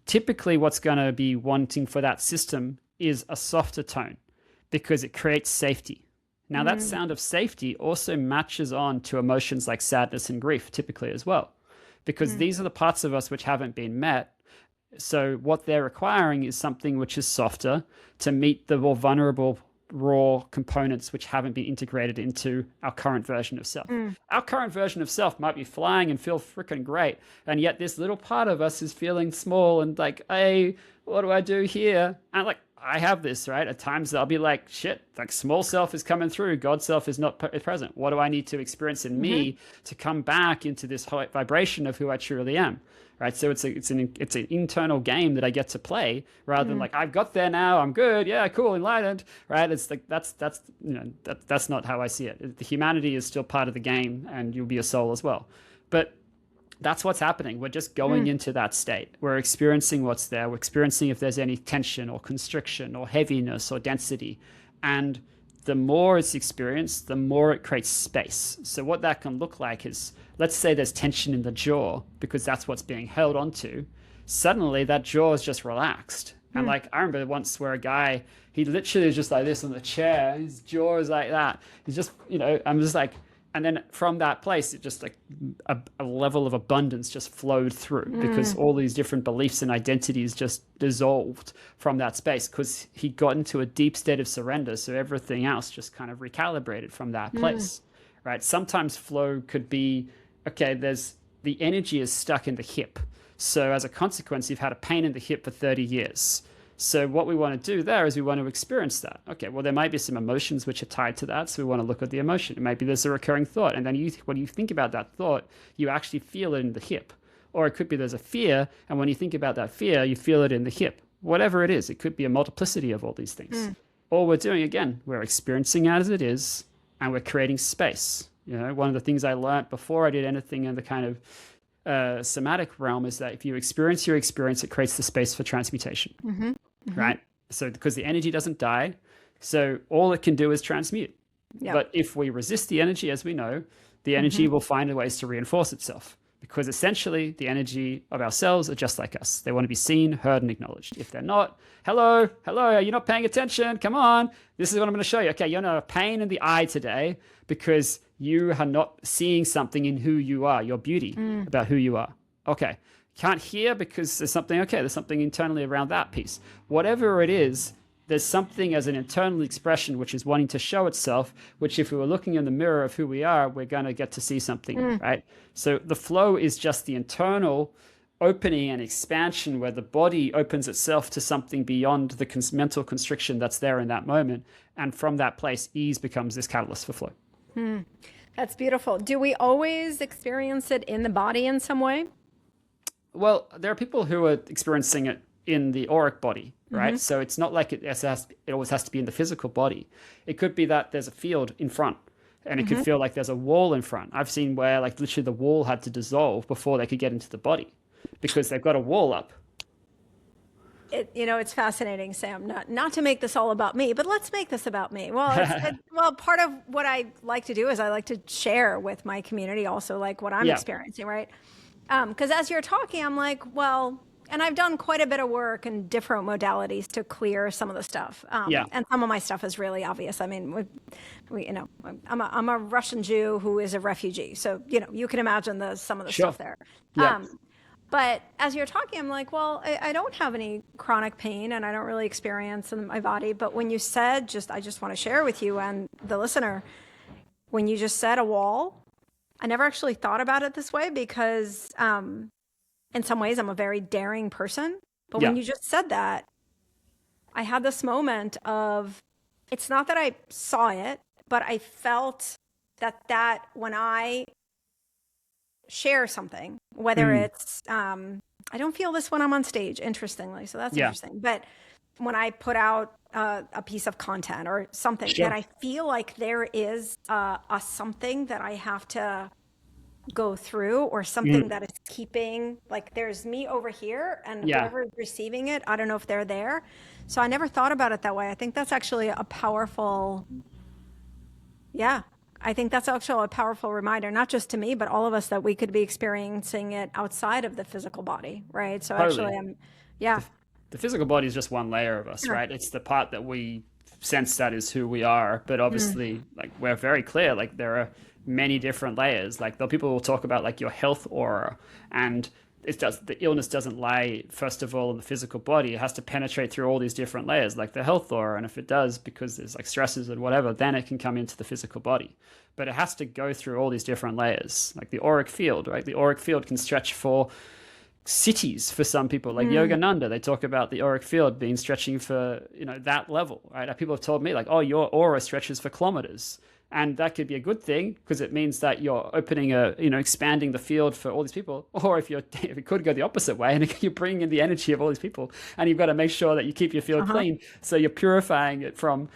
typically what's going to be wanting for that system is a softer tone because it creates safety. Now, that sound of safety also matches on to emotions like sadness and grief, typically as well, because these are the parts of us which haven't been met. So what they're requiring is something which is softer to meet the more vulnerable, raw components which haven't been integrated into our current version of self. Our current version of self might be flying and feel freaking great, and yet this little part of us is feeling small and like, hey, what do I do here? And like, I have this, right? At times I'll be like, shit, like small self is coming through. God self is not present. What do I need to experience in me to come back into this high vibration of who I truly am, right? So it's an internal game that I get to play rather than like, I've got there now. I'm good. Yeah, cool. Enlightened, right? It's like, that's not how I see it. The humanity is still part of the game and you'll be a soul as well. But That's what's happening. We're just going into that state. We're experiencing what's there. We're experiencing if there's any tension or constriction or heaviness or density. And the more it's experienced, the more it creates space. So what that can look like is, let's say there's tension in the jaw because that's what's being held onto. Suddenly that jaw is just relaxed. And like, I remember once where a guy, he literally was just like this on the chair. His jaw is like that. He's just, I'm just like, and then from that place, it just like a level of abundance just flowed through because all these different beliefs and identities just dissolved from that space because he got into a deep state of surrender. So everything else just kind of recalibrated from that place, right? Sometimes flow could be, okay, the energy is stuck in the hip. So as a consequence, you've had a pain in the hip for 30 years. So what we want to do there is we want to experience that. Okay, well, there might be some emotions which are tied to that. So we want to look at the emotion. Maybe there's a recurring thought. And then when you think about that thought, you actually feel it in the hip. Or it could be there's a fear. And when you think about that fear, you feel it in the hip. Whatever it is, it could be a multiplicity of all these things. All we're doing, again, we're experiencing it as it is, and we're creating space. One of the things I learned before I did anything in the kind of somatic realm is that if you experience your experience, it creates the space for transmutation. Right? So because the energy doesn't die, so all it can do is transmute. Yeah. But if we resist the energy, as we know, the energy will find ways to reinforce itself because essentially the energy of our cells are just like us. They want to be seen, heard, and acknowledged. If they're not, hello, you're not paying attention. Come on. This is what I'm going to show you. Okay, you're in a pain in the eye today because you are not seeing something in who you are, your beauty about who you are. Okay. Can't hear because there's something internally around that piece. Whatever it is, there's something as an internal expression which is wanting to show itself, which if we were looking in the mirror of who we are, we're going to get to see something, right? So the flow is just the internal opening and expansion where the body opens itself to something beyond the mental constriction that's there in that moment. And from that place, ease becomes this catalyst for flow. That's beautiful. Do we always experience it in the body in some way? Well, there are people who are experiencing it in the auric body, right? So it's not like it always has to be in the physical body. It could be that there's a field in front and it could feel like there's a wall in front. I've seen where like literally the wall had to dissolve before they could get into the body because they've got a wall up. It's fascinating, Sam, not to make this all about me, but let's make this about me. Well, part of what I like to do is I like to share with my community also like what I'm experiencing, right? Because as you're talking, I'm like, well, and I've done quite a bit of work in different modalities to clear some of the stuff. And some of my stuff is really obvious. I mean, I'm a Russian Jew who is a refugee. So, you can imagine some of the stuff there. Yeah. But as you're talking, I'm like, well, I don't have any chronic pain and I don't really experience in my body. But when you said, I just want to share with you and the listener, when you just said a wall, I never actually thought about it this way because in some ways I'm a very daring person. But when you just said that, I had this moment of, it's not that I saw it, but I felt that when I share something, whether it's, I don't feel this when I'm on stage, interestingly. So that's interesting. But when I put out a piece of content or something that I feel like there is a something that I have to go through or something that is keeping, like there's me over here and whoever receiving it, I don't know if they're there. So I never thought about it that way. I think that's actually a powerful, I think that's actually a powerful reminder, not just to me, but all of us that we could be experiencing it outside of the physical body, right? So actually, The physical body is just one layer of us, right? It's the part that we sense that is who we are. But obviously, like we're very clear, like there are many different layers. Like the people will talk about like your health aura, and the illness doesn't lie first of all in the physical body. It has to penetrate through all these different layers, like the health aura. And if it does, because there's like stresses and whatever, then it can come into the physical body. But it has to go through all these different layers, like the auric field, right? The auric field can stretch for cities for some people, like Yogananda. They talk about the auric field being stretching for that level, right? People have told me like, oh, your aura stretches for kilometers, and that could be a good thing because it means that you're opening expanding the field for all these people. Or if it could go the opposite way and you're bringing in the energy of all these people, and you've got to make sure that you keep your field clean, so you're purifying it from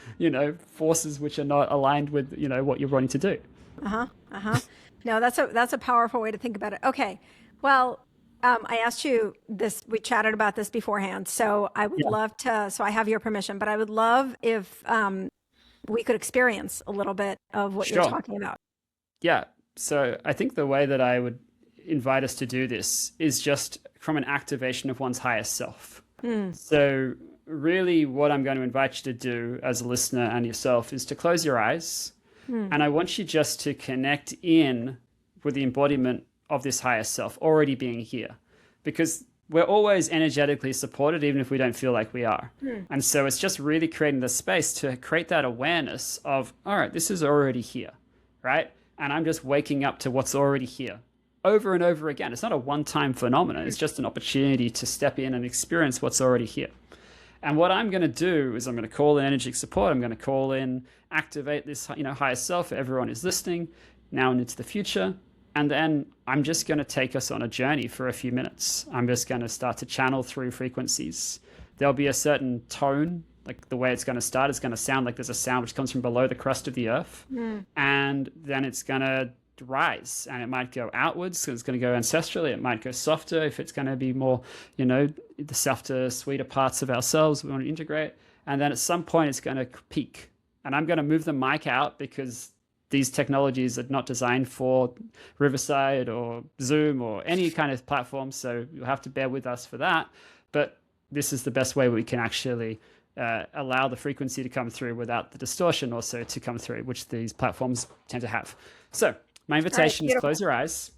forces which are not aligned with what you're wanting to do. No, that's a powerful way to think about it. Okay. Well, I asked you this, we chatted about this beforehand. So I would Yeah, love to, so I have your permission, but I would love if we could experience a little bit of what you're sure. talking about. Yeah. So I think the way that I would invite us to do this is just from an activation of one's higher self. Hmm. So, really, what I'm going to invite you to do as a listener and yourself is to close your eyes. Hmm. And I want you just to connect in with the embodiment of this higher self already being here. Because we're always energetically supported, even if we don't feel like we are. Hmm. And so it's just really creating the space to create that awareness of, all right, this is already here, right? And I'm just waking up to what's already here over and over again. It's not a one time phenomenon, it's just an opportunity to step in and experience what's already here. And what I'm going to do is I'm going to call in energetic support. I'm going to call in, activate this, higher self for everyone who's listening now and into the future. And then I'm just going to take us on a journey for a few minutes. I'm just going to start to channel through frequencies. There'll be a certain tone, like the way it's going to start. It's going to sound like there's a sound which comes from below the crust of the earth. Hmm. And then it's going to rise, and it might go outwards, so it's going to go ancestrally. It might go softer if it's going to be more, the softer, sweeter parts of ourselves we want to integrate. And then at some point it's going to peak, and I'm going to move the mic out because these technologies are not designed for Riverside or Zoom or any kind of platform, so you'll have to bear with us for that. But this is the best way we can actually allow the frequency to come through without the distortion also to come through, which these platforms tend to have. So my All right, invitation is beautiful. close your eyes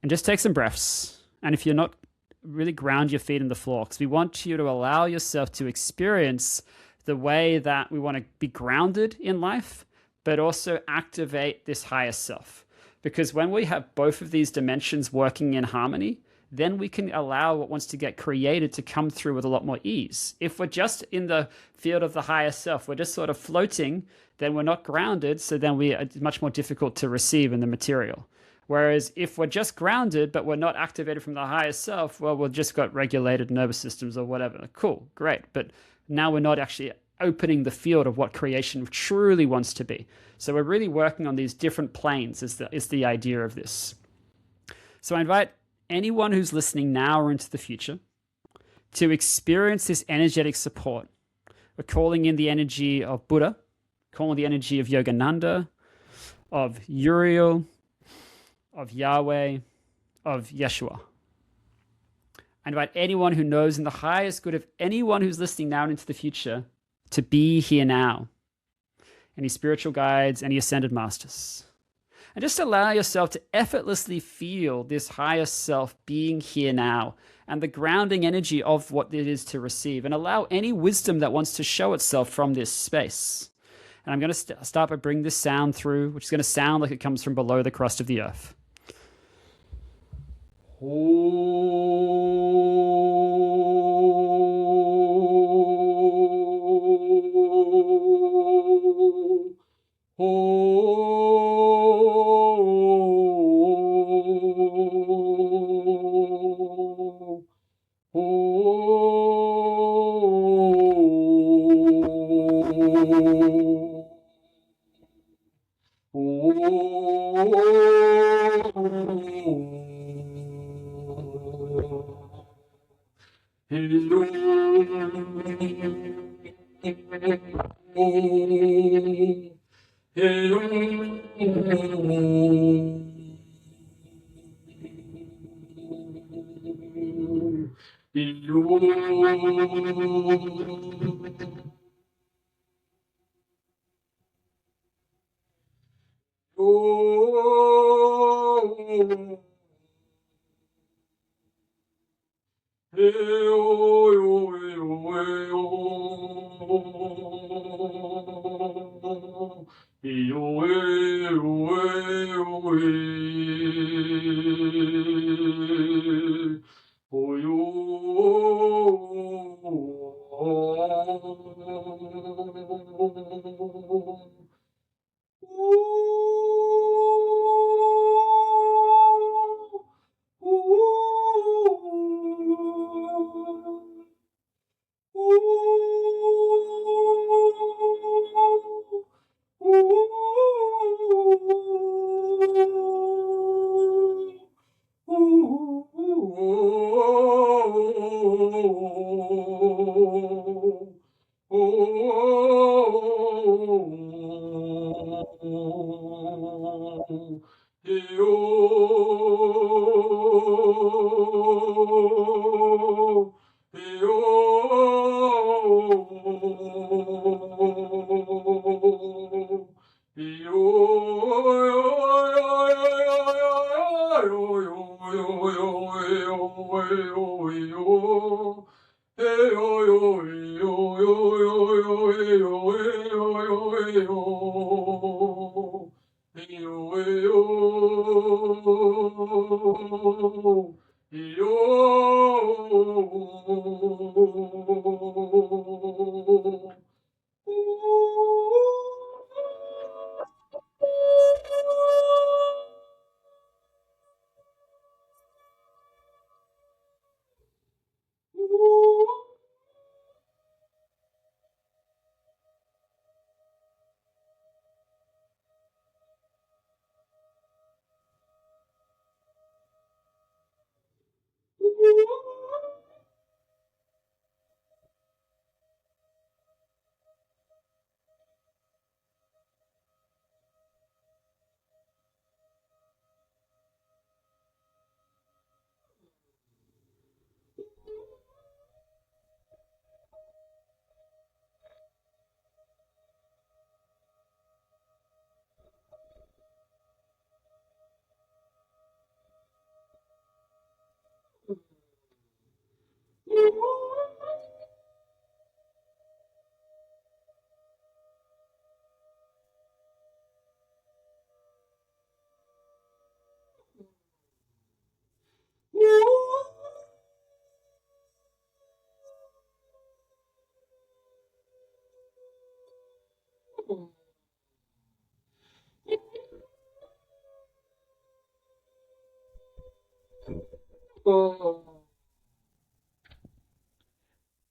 and just take some breaths. And if you're not, really ground your feet in the floor, because we want you to allow yourself to experience the way that we want to be grounded in life, but also activate this higher self. Because when we have both of these dimensions working in harmony, then we can allow what wants to get created to come through with a lot more ease. If we're just in the field of the higher self, we're just sort of floating, then we're not grounded, so then it's much more difficult to receive in the material. Whereas if we're just grounded, but we're not activated from the higher self, well, we've just got regulated nervous systems or whatever. Cool, great. But now we're not actually opening the field of what creation truly wants to be. So we're really working on these different planes is the idea of this. So I invite anyone who's listening now or into the future to experience this energetic support. We're calling in the energy of Buddha, calling the energy of Yogananda, of Uriel, of Yahweh, of Yeshua. I invite anyone who knows in the highest good of anyone who's listening now and into the future to be here now. Any spiritual guides, any ascended masters. And just allow yourself to effortlessly feel this higher self being here now and the grounding energy of what it is to receive, and allow any wisdom that wants to show itself from this space. And I'm going to start by bringing this sound through, which is going to sound like it comes from below the crust of the earth.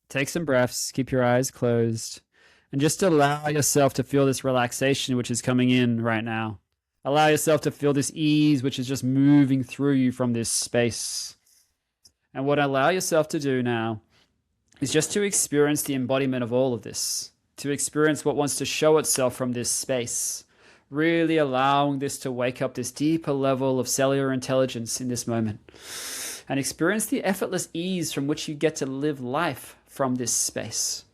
Take some breaths, keep your eyes closed, and just allow yourself to feel this relaxation which is coming in right now. Allow yourself to feel this ease which is just moving through you from this space. And what allow yourself to do now is just to experience the embodiment of all of this, to experience what wants to show itself from this space, really allowing this to wake up this deeper level of cellular intelligence in this moment. And experience the effortless ease from which you get to live life from this space.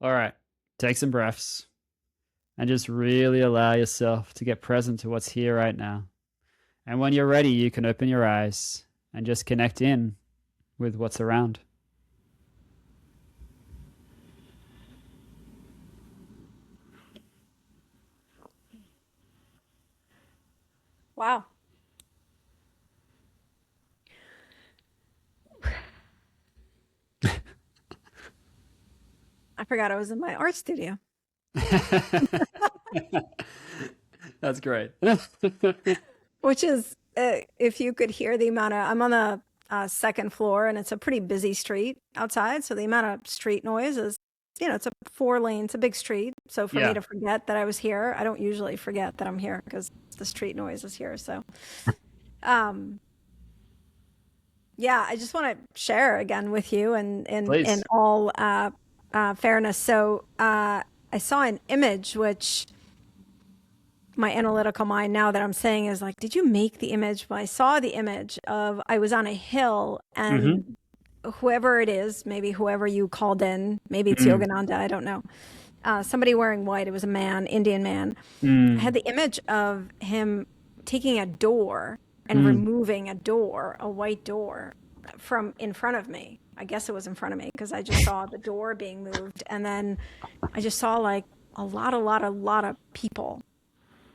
All right, take some breaths and just really allow yourself to get present to what's here right now. And when you're ready, you can open your eyes and just connect in with what's around. Wow. I forgot I was in my art studio. That's great. Which is, if you could hear the amount of, I'm on the second floor and it's a pretty busy street outside. So the amount of street noise is it's a 4 lane, it's a big street. So for me Yeah. to forget that I was here, I don't usually forget that I'm here because the street noise is here. So, um, yeah, I just want to share again with you and in Please. all fairness. So I saw an image which my analytical mind now that I'm saying is like, did you make the image? But I saw the image of I was on a hill Mm-hmm. and whoever it is, maybe whoever you called in, maybe it's Mm. Yogananda, I don't know. Somebody wearing white, it was a man, Indian man. I had Mm. the image of him taking a door and Mm. removing a door, a white door, from in front of me. I guess it was in front of me because I just saw the door being moved. And then I just saw like a lot of people,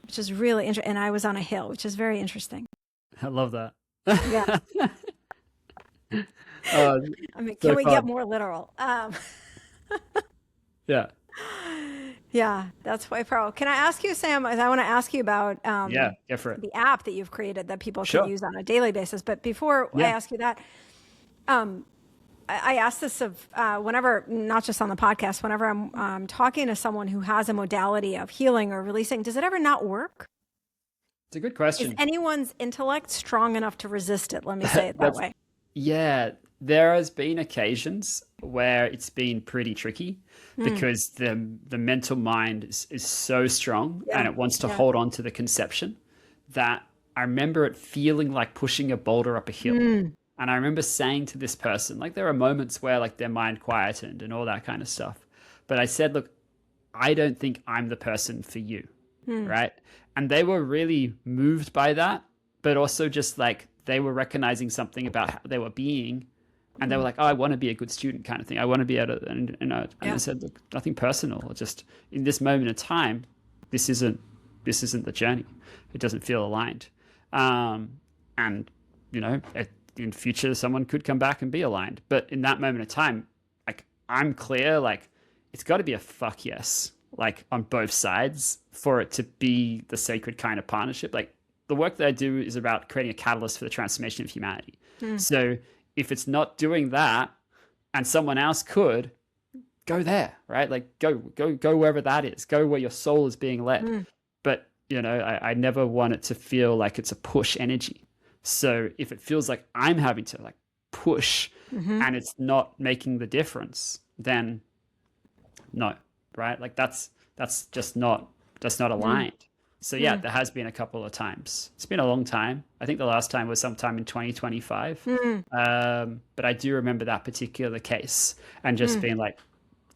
which is really interesting. And I was on a hill, which is very interesting. I love that. Yeah. Oh, I mean, can so we get fun. more literal? Yeah. Yeah, that's why pro. Can I ask you, Sam? I want to ask you about Yeah. Go for it. the app that you've created that people can Sure. use on a daily basis. But before I Yeah. ask you that, um, I ask this of whenever, not just on the podcast, whenever I'm talking to someone who has a modality of healing or releasing, does it ever not work? It's a good Is question. anyone's intellect strong enough to resist it? Let me say it that That's way. Yeah, there has been occasions where it's been pretty tricky Hmm. because the mental mind is so strong Yeah, and it wants to yeah. hold on to the conception that I remember it feeling like pushing a boulder up a hill. Hmm. And I remember saying to this person, like there are moments where like their mind quietened and all that kind of stuff. But I said, look, I don't think I'm the person for you, Hmm. right? And they were really moved by that, but also just like they were recognizing something about how they were being, and they were Hmm. like, "Oh, I want to be a good student," kind of thing. I want to be able to, and I Yeah. said, "Look, nothing personal. Just in this moment of time, this isn't this isn't the journey. It doesn't feel aligned." And in future, someone could come back and be aligned, but in that moment of time, like I'm clear, like it's got to be a fuck yes, like on both sides for it to be the sacred kind of partnership. Like the work that I do is about creating a catalyst for the transformation of humanity. Hmm. So if it's not doing that and someone else could, go there, right? Like go wherever that is. Go where your soul is being led. Hmm. But I never want it to feel like it's a push energy. So if it feels like I'm having to like push Hmm. and it's not making the difference, then no, right? Like that's not Hmm. aligned. So yeah, Hmm. there has been a couple of times. It's been a long time. I think the last time was sometime in 2025. Hmm. But I do remember that particular case and just Hmm. being like,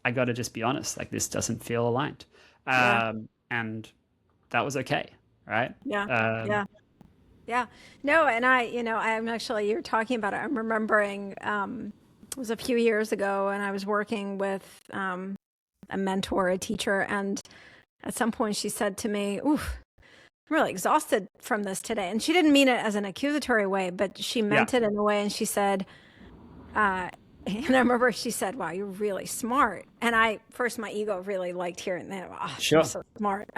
I got to just be honest, like this doesn't feel aligned. Yeah. And that was okay, right? Yeah. Um, Yeah. Yeah. No, and I'm actually, you're talking about it. I'm remembering it was a few years ago, and I was working with a mentor, a teacher, and at some point she said to me, "Oof, I'm really exhausted from this today." And she didn't mean it as an accusatory way, but she yeah, meant it in a way. And she said, uh, and I remember she said, "Wow, you're really smart." And first, my ego really liked hearing that. Oh, you're sure. so smart.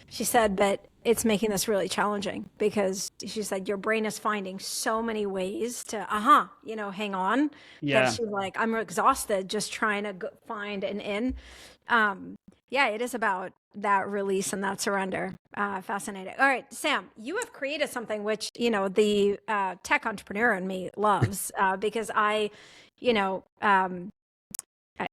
She said, "But it's making this really challenging because," she said, "your brain is finding so many ways to, hang on," that Yeah. she's like, "I'm exhausted just trying to find an in." Um, yeah, it is about that release and that surrender. Fascinating. All right, Sam, you have created something which, the tech entrepreneur in me loves because you know, um, I,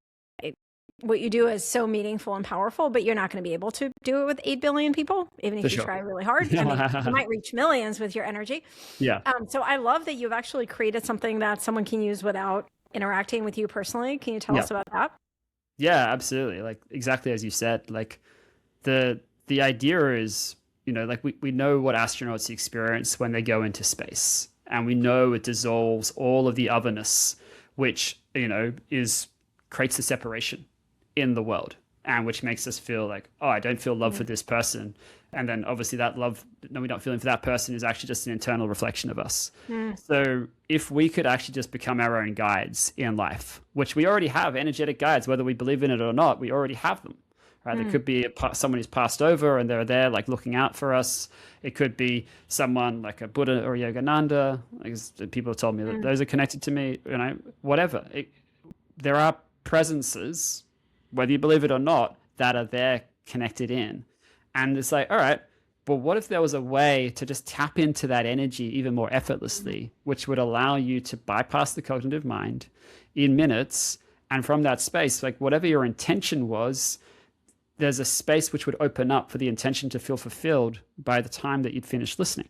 what you do is so meaningful and powerful, but you're not going to be able to do it with 8 billion people, even For if you sure. try really hard. I mean, you might reach millions with your energy. Yeah. So I love that you've actually created something that someone can use without interacting with you personally. Can you tell Yeah. us about that? Yeah, absolutely. Like exactly as you said, like the idea is, like we know what astronauts experience when they go into space. And we know it dissolves all of the otherness, which, is creates a separation in the world and which makes us feel like, oh, I don't feel love for Mm. this person. And then obviously that love, no, we're not feeling for that person is actually just an internal reflection of us. Mm. So if we could actually just become our own guides in life, which we already have energetic guides, whether we believe in it or not, we already have them. Right? There Mm. could be someone who's passed over and they're there like looking out for us. It could be someone like a Buddha or Yogananda. Like people have told me that Mm. those are connected to me, whatever. There are presences whether you believe it or not, that are there connected in. And it's like, all right, but what if there was a way to just tap into that energy even more effortlessly, which would allow you to bypass the cognitive mind in minutes? And from that space, like whatever your intention was, there's a space which would open up for the intention to feel fulfilled by the time that you'd finished listening,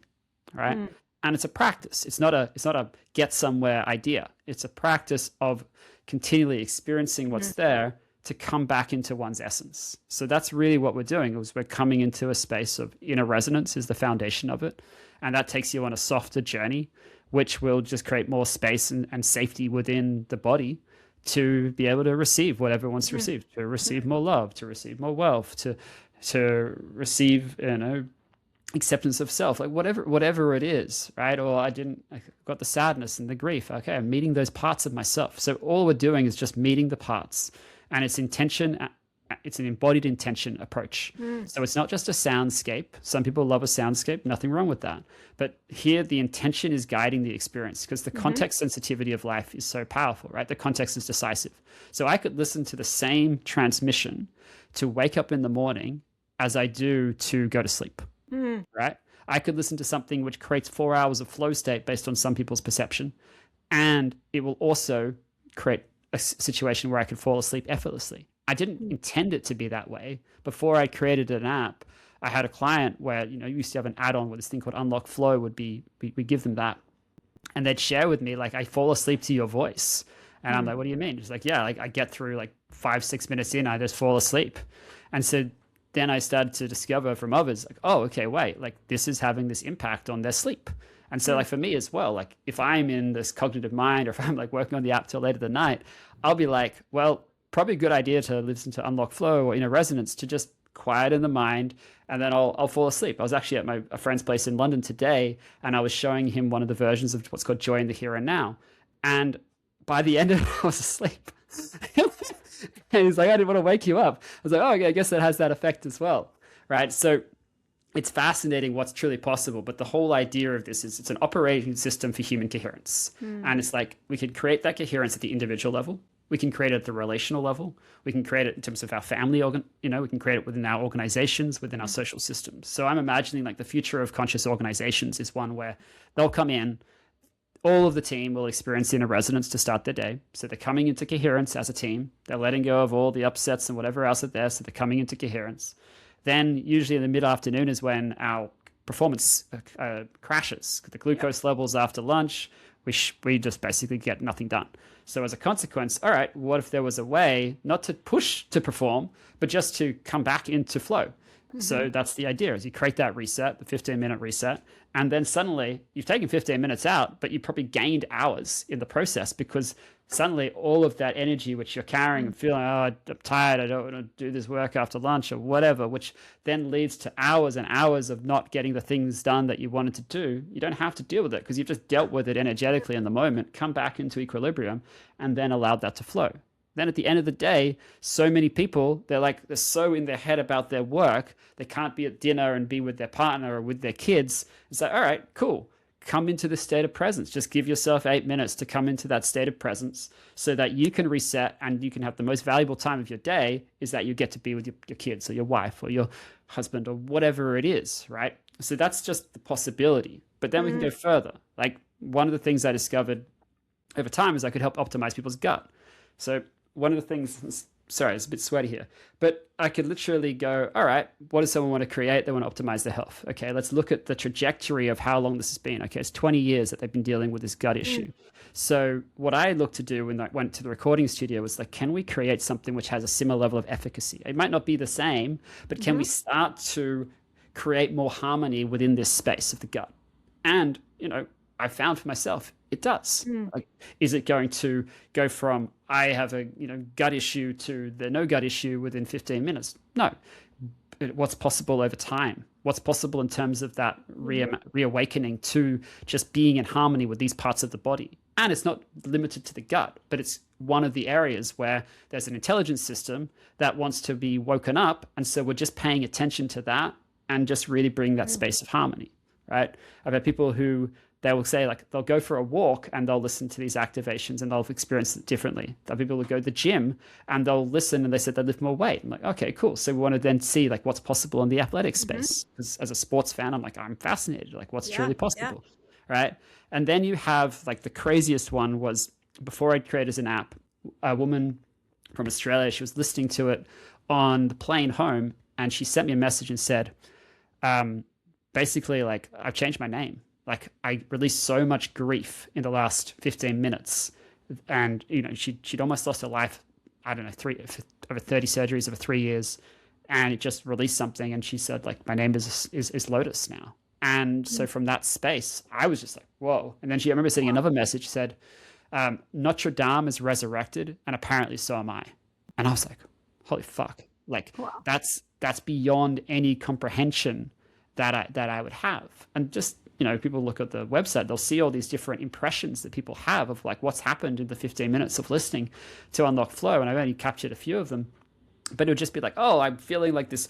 right? And it's a practice. It's not a get somewhere idea. It's a practice of continually experiencing what's there to come back into one's essence. So that's really what we're doing, is we're coming into a space of inner resonance is the foundation of it. And that takes you on a softer journey, which will just create more space and safety within the body to be able to receive whatever it wants to receive, to receive more love, to receive more wealth, to receive, acceptance of self, like whatever it is, right? Or I got the sadness and the grief. Okay, I'm meeting those parts of myself. So all we're doing is just meeting the parts, and it's intention. It's an embodied intention approach. So it's not just a soundscape. Some people love a soundscape, nothing wrong with that. But here the intention is guiding the experience, because the context sensitivity of life is so powerful, right? The context is decisive. So I could listen to the same transmission to wake up in the morning as I do to go to sleep, right? I could listen to something which creates 4 hours of flow state based on some people's perception, and it will also create a situation where I could fall asleep effortlessly. I didn't intend it to be that way. Before I created an app, I had a client where, you used to have an add-on with this thing called Unlock Flow. We give them that. And they'd share with me, like, I fall asleep to your voice. And I'm like, what do you mean? It's like, yeah, like I get through like 5-6 minutes in, I just fall asleep. And so then I started to discover from others, like, oh, okay, wait, like this is having this impact on their sleep. And so like for me as well, like if I'm in this cognitive mind, or if I'm like working on the app till late at the night, I'll be like, well, probably a good idea to listen to Unlock Flow or Inner Resonance to just quieten the mind, and then I'll fall asleep. I was actually at a friend's place in London today, and I was showing him one of the versions of what's called Joy in the Here and Now. And by the end of it, I was asleep. And he's like, I didn't want to wake you up. I was like, oh, okay, I guess that has that effect as well, right? So it's fascinating what's truly possible. But the whole idea of this is it's an operating system for human coherence. And it's like we could create that coherence at the individual level. We can create it at the relational level. We can create it in terms of our family, we can create it within our organizations, within our social systems. So I'm imagining like the future of conscious organizations is one where they'll come in, all of the team will experience inner resonance to start their day. So they're coming into coherence as a team. They're letting go of all the upsets and whatever else is there. So they're coming into coherence. Then usually in the mid-afternoon is when our performance crashes. The glucose levels after lunch, we just basically get nothing done. So as a consequence, all right, what if there was a way not to push to perform, but just to come back into flow? So that's the idea, is you create that reset, the 15-minute reset, and then suddenly you've taken 15 minutes out, but you probably gained hours in the process, because suddenly all of that energy which you're carrying and feeling, oh, I'm tired, I don't want to do this work after lunch or whatever, which then leads to hours and hours of not getting the things done that you wanted to do. You don't have to deal with it because you've just dealt with it energetically in the moment, come back into equilibrium, and then allowed that to flow. Then at the end of the day, so many people, they're so in their head about their work, they can't be at dinner and be with their partner or with their kids. It's like, all right, cool. Come into the state of presence. Just give yourself 8 minutes to come into that state of presence so that you can reset and you can have the most valuable time of your day, is that you get to be with your kids or your wife or your husband or whatever it is, right? So that's just the possibility. But then we can go further. Like one of the things I discovered over time is I could help optimize people's gut. So one of the things, sorry, it's a bit sweaty here, but I could literally go, all right, what does someone want to create? They want to optimize their health. Okay, let's look at the trajectory of how long this has been. Okay, it's 20 years that they've been dealing with this gut issue. So what I looked to do when I went to the recording studio was like, can we create something which has a similar level of efficacy? It might not be the same, but can we start to create more harmony within this space of the gut? And, I found for myself, it does. Like, is it going to go from I have a gut issue to the no gut issue within 15 minutes? No. What's possible over time? What's possible in terms of that reawakening to just being in harmony with these parts of the body? And it's not limited to the gut, but it's one of the areas where there's an intelligence system that wants to be woken up. And so we're just paying attention to that and just really bring that space of harmony, right? I've had people who they will say like they'll go for a walk and they'll listen to these activations and they'll experience it differently. There'll be people who go to the gym and they'll listen and they said they lift more weight. I'm like, okay, cool. So we want to then see like what's possible in the athletic space. Because as a sports fan, I'm like, I'm fascinated. Like what's truly possible, right? And then you have like the craziest one was before I'd created an app, a woman from Australia, she was listening to it on the plane home and she sent me a message and said, basically like I've changed my name. Like I released so much grief in the last 15 minutes and you know she'd almost lost her life. I don't know, over 30 surgeries over 3 years, and it just released something. And she said like my name is Lotus now. And so from that space, I was just like, whoa. And then I remember sending another message said, Notre Dame is resurrected, and apparently so am I. And I was like, holy fuck! Like that's beyond any comprehension that I would have. And just people look at the website, they'll see all these different impressions that people have of like what's happened in the 15 minutes of listening to Unlock Flow, and I've only captured a few of them. But it would just be like, oh, I'm feeling like this.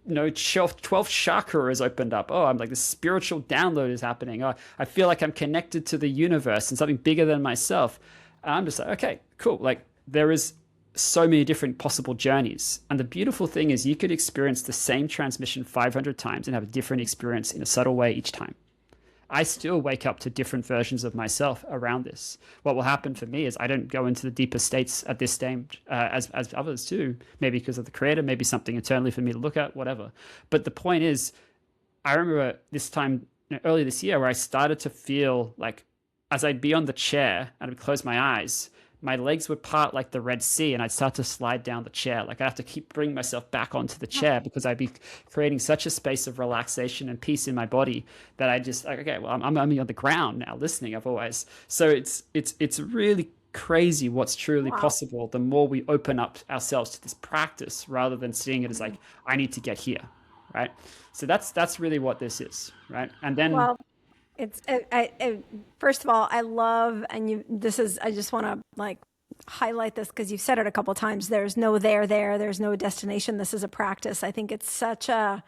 12th chakra has opened up. Oh, I'm like this spiritual download is happening. Oh, I feel like I'm connected to the universe and something bigger than myself. And I'm just like, okay, cool. Like there is so many different possible journeys. And the beautiful thing is you could experience the same transmission 500 times and have a different experience in a subtle way each time. I still wake up to different versions of myself around this. What will happen for me is I don't go into the deeper states at this stage as others do, maybe because of the creator, maybe something internally for me to look at, whatever. But the point is, I remember this time early this year where I started to feel like as I'd be on the chair and I'd close my eyes, my legs would part like the Red Sea and I'd start to slide down the chair. Like I have to keep bringing myself back onto the chair because I'd be creating such a space of relaxation and peace in my body that I just like, okay, well, I'm only on the ground now listening otherwise. So it's really crazy what's truly possible the more we open up ourselves to this practice rather than seeing it as like, I need to get here, right? So that's really what this is, right? And then... It's first of all, I love, and I just want to like highlight this because you've said it a couple of times. There's no there's no destination. This is a practice. I think it's such an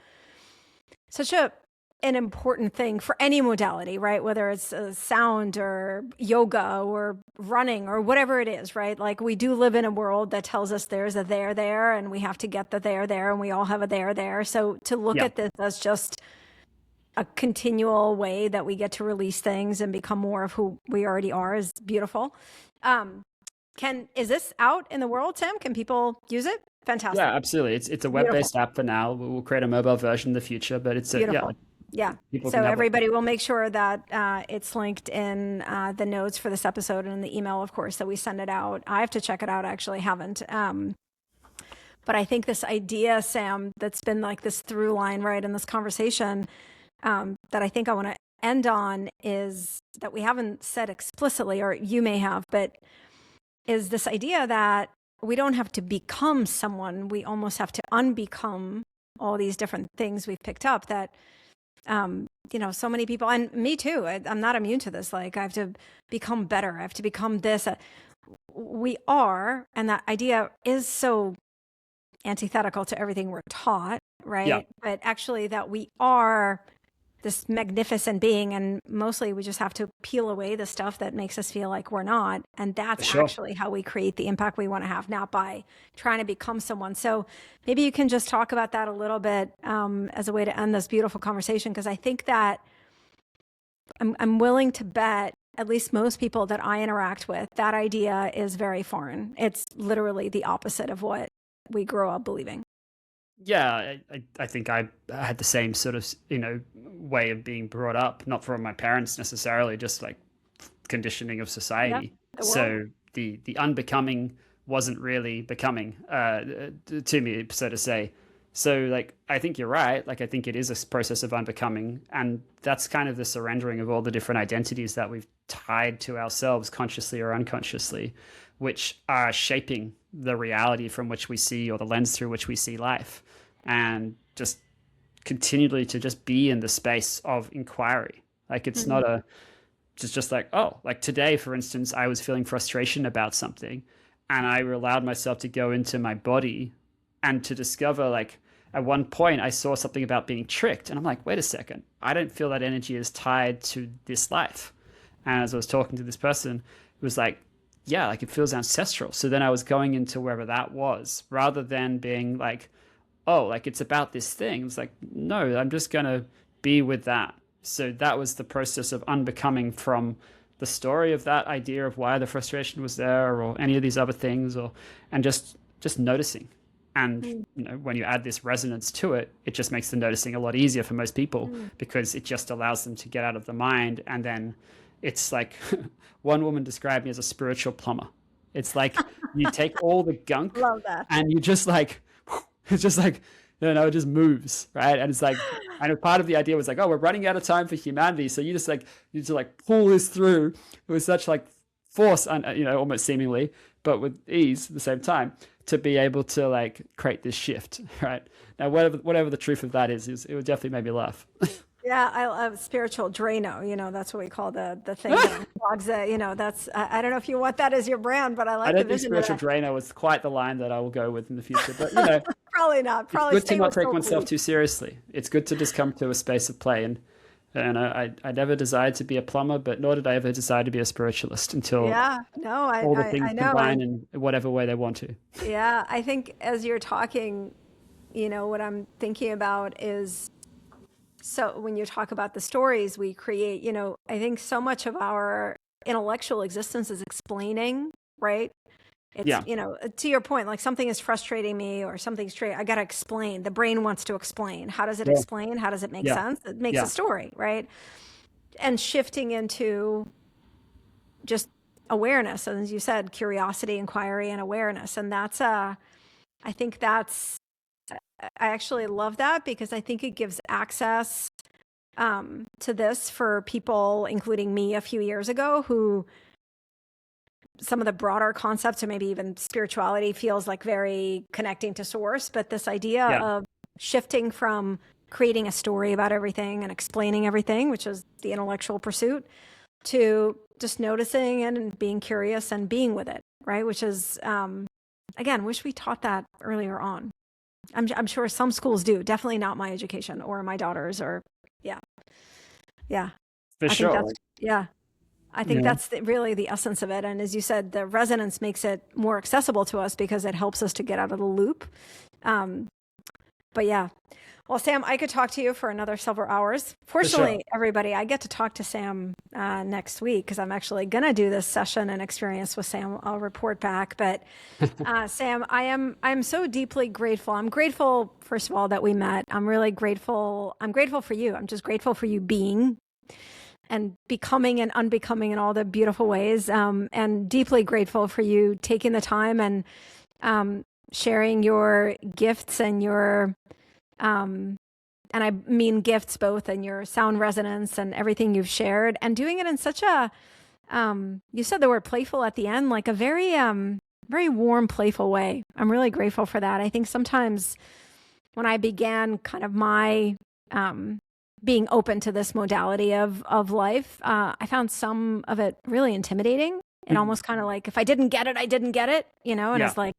important thing for any modality, right? Whether it's sound or yoga or running or whatever it is, right? Like we do live in a world that tells us there's a there, and we have to get the there, and we all have a there. So to look at this as just a continual way that we get to release things and become more of who we already are is beautiful. Is this out in the world, Sam? Can people use it? Fantastic. Yeah, absolutely. It's a web-based app for now. We'll create a mobile version in the future, but it's beautiful. So everybody will make sure that it's linked in the notes for this episode and in the email, of course, that we send it out. I have to check it out. I actually haven't. But I think this idea, Sam, that's been like this through line, right, in this conversation, that I think I want to end on is that we haven't said explicitly, or you may have, but is this idea that we don't have to become someone. We almost have to unbecome all these different things we've picked up that, so many people, and me too, I'm not immune to this. Like I have to become better. I have to become this. We are, and that idea is so antithetical to everything we're taught, right? Yeah. But actually that we are this magnificent being, and mostly we just have to peel away the stuff that makes us feel like we're not. And that's actually how we create the impact we want to have, not by trying to become someone. So maybe you can just talk about that a little bit as a way to end this beautiful conversation, because I think that I'm willing to bet at least most people that I interact with, that idea is very foreign. It's literally the opposite of what we grow up believing. Yeah, I think I had the same sort of, way of being brought up, not from my parents necessarily, just like conditioning of society. Yep, so the unbecoming wasn't really becoming to me, so to say. So like, I think you're right. Like, I think it is a process of unbecoming. And that's kind of the surrendering of all the different identities that we've tied to ourselves consciously or unconsciously, which are shaping the reality from which we see, or the lens through which we see life. And just continually to just be in the space of inquiry. Like it's not just like, oh, like today, for instance, I was feeling frustration about something and I allowed myself to go into my body and to discover like, at one point I saw something about being tricked, and I'm like, wait a second, I don't feel that energy is tied to this life. And as I was talking to this person, it was like, yeah, like it feels ancestral. So then I was going into wherever that was, rather than being like, oh, like it's about this thing. It's like, no, I'm just gonna be with that. So that was the process of unbecoming from the story of that idea of why the frustration was there, or any of these other things, or and just noticing. And when you add this resonance to it, it just makes the noticing a lot easier for most people, because it just allows them to get out of the mind. And then it's like one woman described me as a spiritual plumber. It's like you take all the gunk Love that. and you just like, it's just like, it just moves, right? And it's like, I know part of the idea was like, oh, we're running out of time for humanity. So you just like, you need to like pull this through with such like force, almost seemingly, but with ease at the same time, to be able to like create this shift, right? Now, whatever the truth of that is it would definitely make me laugh. Yeah, I love spiritual Drano. That's what we call the thing that blogs that, that's, I don't know if you want that as your brand, but I like I the don't think vision of spiritual that. Drano was quite the line that I will go with in the future, but Probably not. Probably it's good to stay not with take soul oneself food. too seriously. It's good to just come to a space of play. And I never desired to be a plumber, but nor did I ever desire to be a spiritualist until Yeah, no, all the things I know. combine in whatever way they want to. Yeah, I think as you're talking, what I'm thinking about is, so when you talk about the stories we create, I think so much of our intellectual existence is explaining, right? It's, Yeah, to your point, like something is frustrating me or something's straight. I got to explain. The brain wants to explain. How does it yeah, explain? How does it make yeah, sense? It makes a yeah, story, right? And shifting into just awareness. And as you said, curiosity, inquiry, and awareness. And I think I actually love that, because I think it gives access to this for people, including me a few years ago, who some of the broader concepts, or maybe even spirituality, feels like very connecting to source. But this idea yeah. of shifting from creating a story about everything and explaining everything, which is the intellectual pursuit, to just noticing and being curious and being with it, right? Which is, again, wish we taught that earlier on. I'm sure some schools do. Definitely not my education or my daughter's, or yeah, yeah. For I think sure. that's yeah. I think Yeah. that's really the essence of it. And as you said, the resonance makes it more accessible to us because it helps us to get out of the loop. Um, but yeah. Well, Sam, I could talk to you for another several hours. For sure. Fortunately, everybody, I get to talk to Sam next week, because I'm actually going to do this session and experience with Sam. I'll report back. But Sam, I'm so deeply grateful. I'm grateful, first of all, that we met. I'm really grateful. I'm grateful for you. I'm just grateful for you being and becoming and unbecoming in all the beautiful ways. And deeply grateful for you taking the time and sharing your gifts and your, and I mean gifts both in your sound resonance and everything you've shared, and doing it in such a, you said the word playful at the end, like a very, very warm, playful way. I'm really grateful for that. I think sometimes when I began kind of my, being open to this modality of life, I found some of it really intimidating and almost kind of like, if I didn't get it, I didn't get it, and Yeah, it's like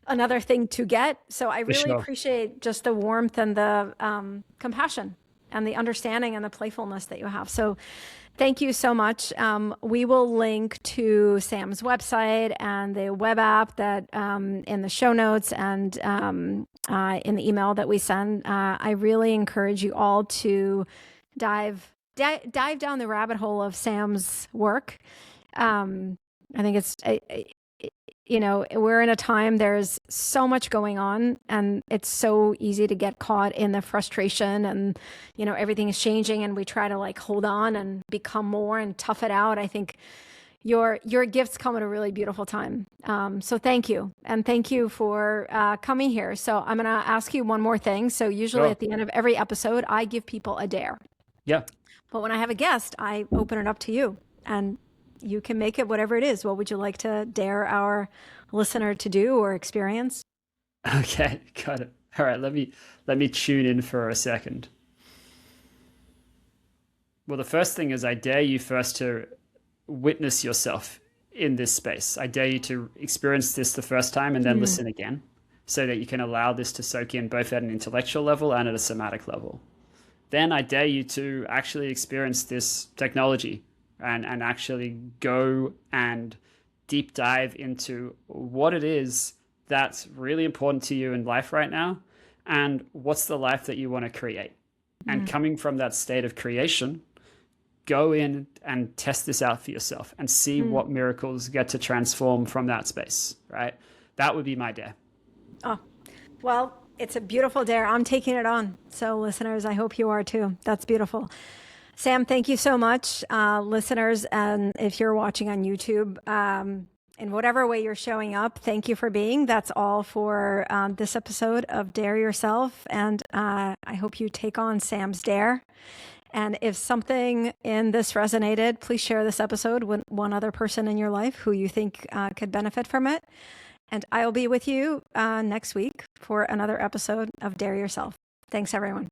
another thing to get. So I for really sure. appreciate just the warmth and the compassion and the understanding and the playfulness that you have. So thank you so much. We will link to Sam's website and the web app that in the show notes and in the email that we send. I really encourage you all to dive down the rabbit hole of Sam's work. I think it's we're in a time, there's so much going on, and it's so easy to get caught in the frustration, and everything is changing, and we try to like hold on and become more and tough it out. I think your gifts come at a really beautiful time. So thank you, and thank you for coming here. So I'm going to ask you one more thing. So usually Sure. at the end of every episode, I give people a dare, Yeah. but when I have a guest, I open it up to you, and you can make it whatever it is. What would you like to dare our listener to do or experience? Okay, got it. All right, let me tune in for a second. Well, the first thing is I dare you first to witness yourself in this space. I dare you to experience this the first time and then listen again. so that you can allow this to soak in both at an intellectual level and at a somatic level. Then I dare you to actually experience this technology and actually go and deep dive into what it is that's really important to you in life right now and what's the life that you want to create. And coming from that state of creation, go in and test this out for yourself and see what miracles get to transform from that space, right? That would be my dare. Oh, well, it's a beautiful dare. I'm taking it on. So listeners, I hope you are too. That's beautiful. Sam, thank you so much. Listeners, and if you're watching on YouTube, in whatever way you're showing up, thank you for being. That's all for this episode of Dare Yourself. And I hope you take on Sam's dare. And if something in this resonated, please share this episode with one other person in your life who you think could benefit from it. And I will be with you next week for another episode of Dare Yourself. Thanks, everyone.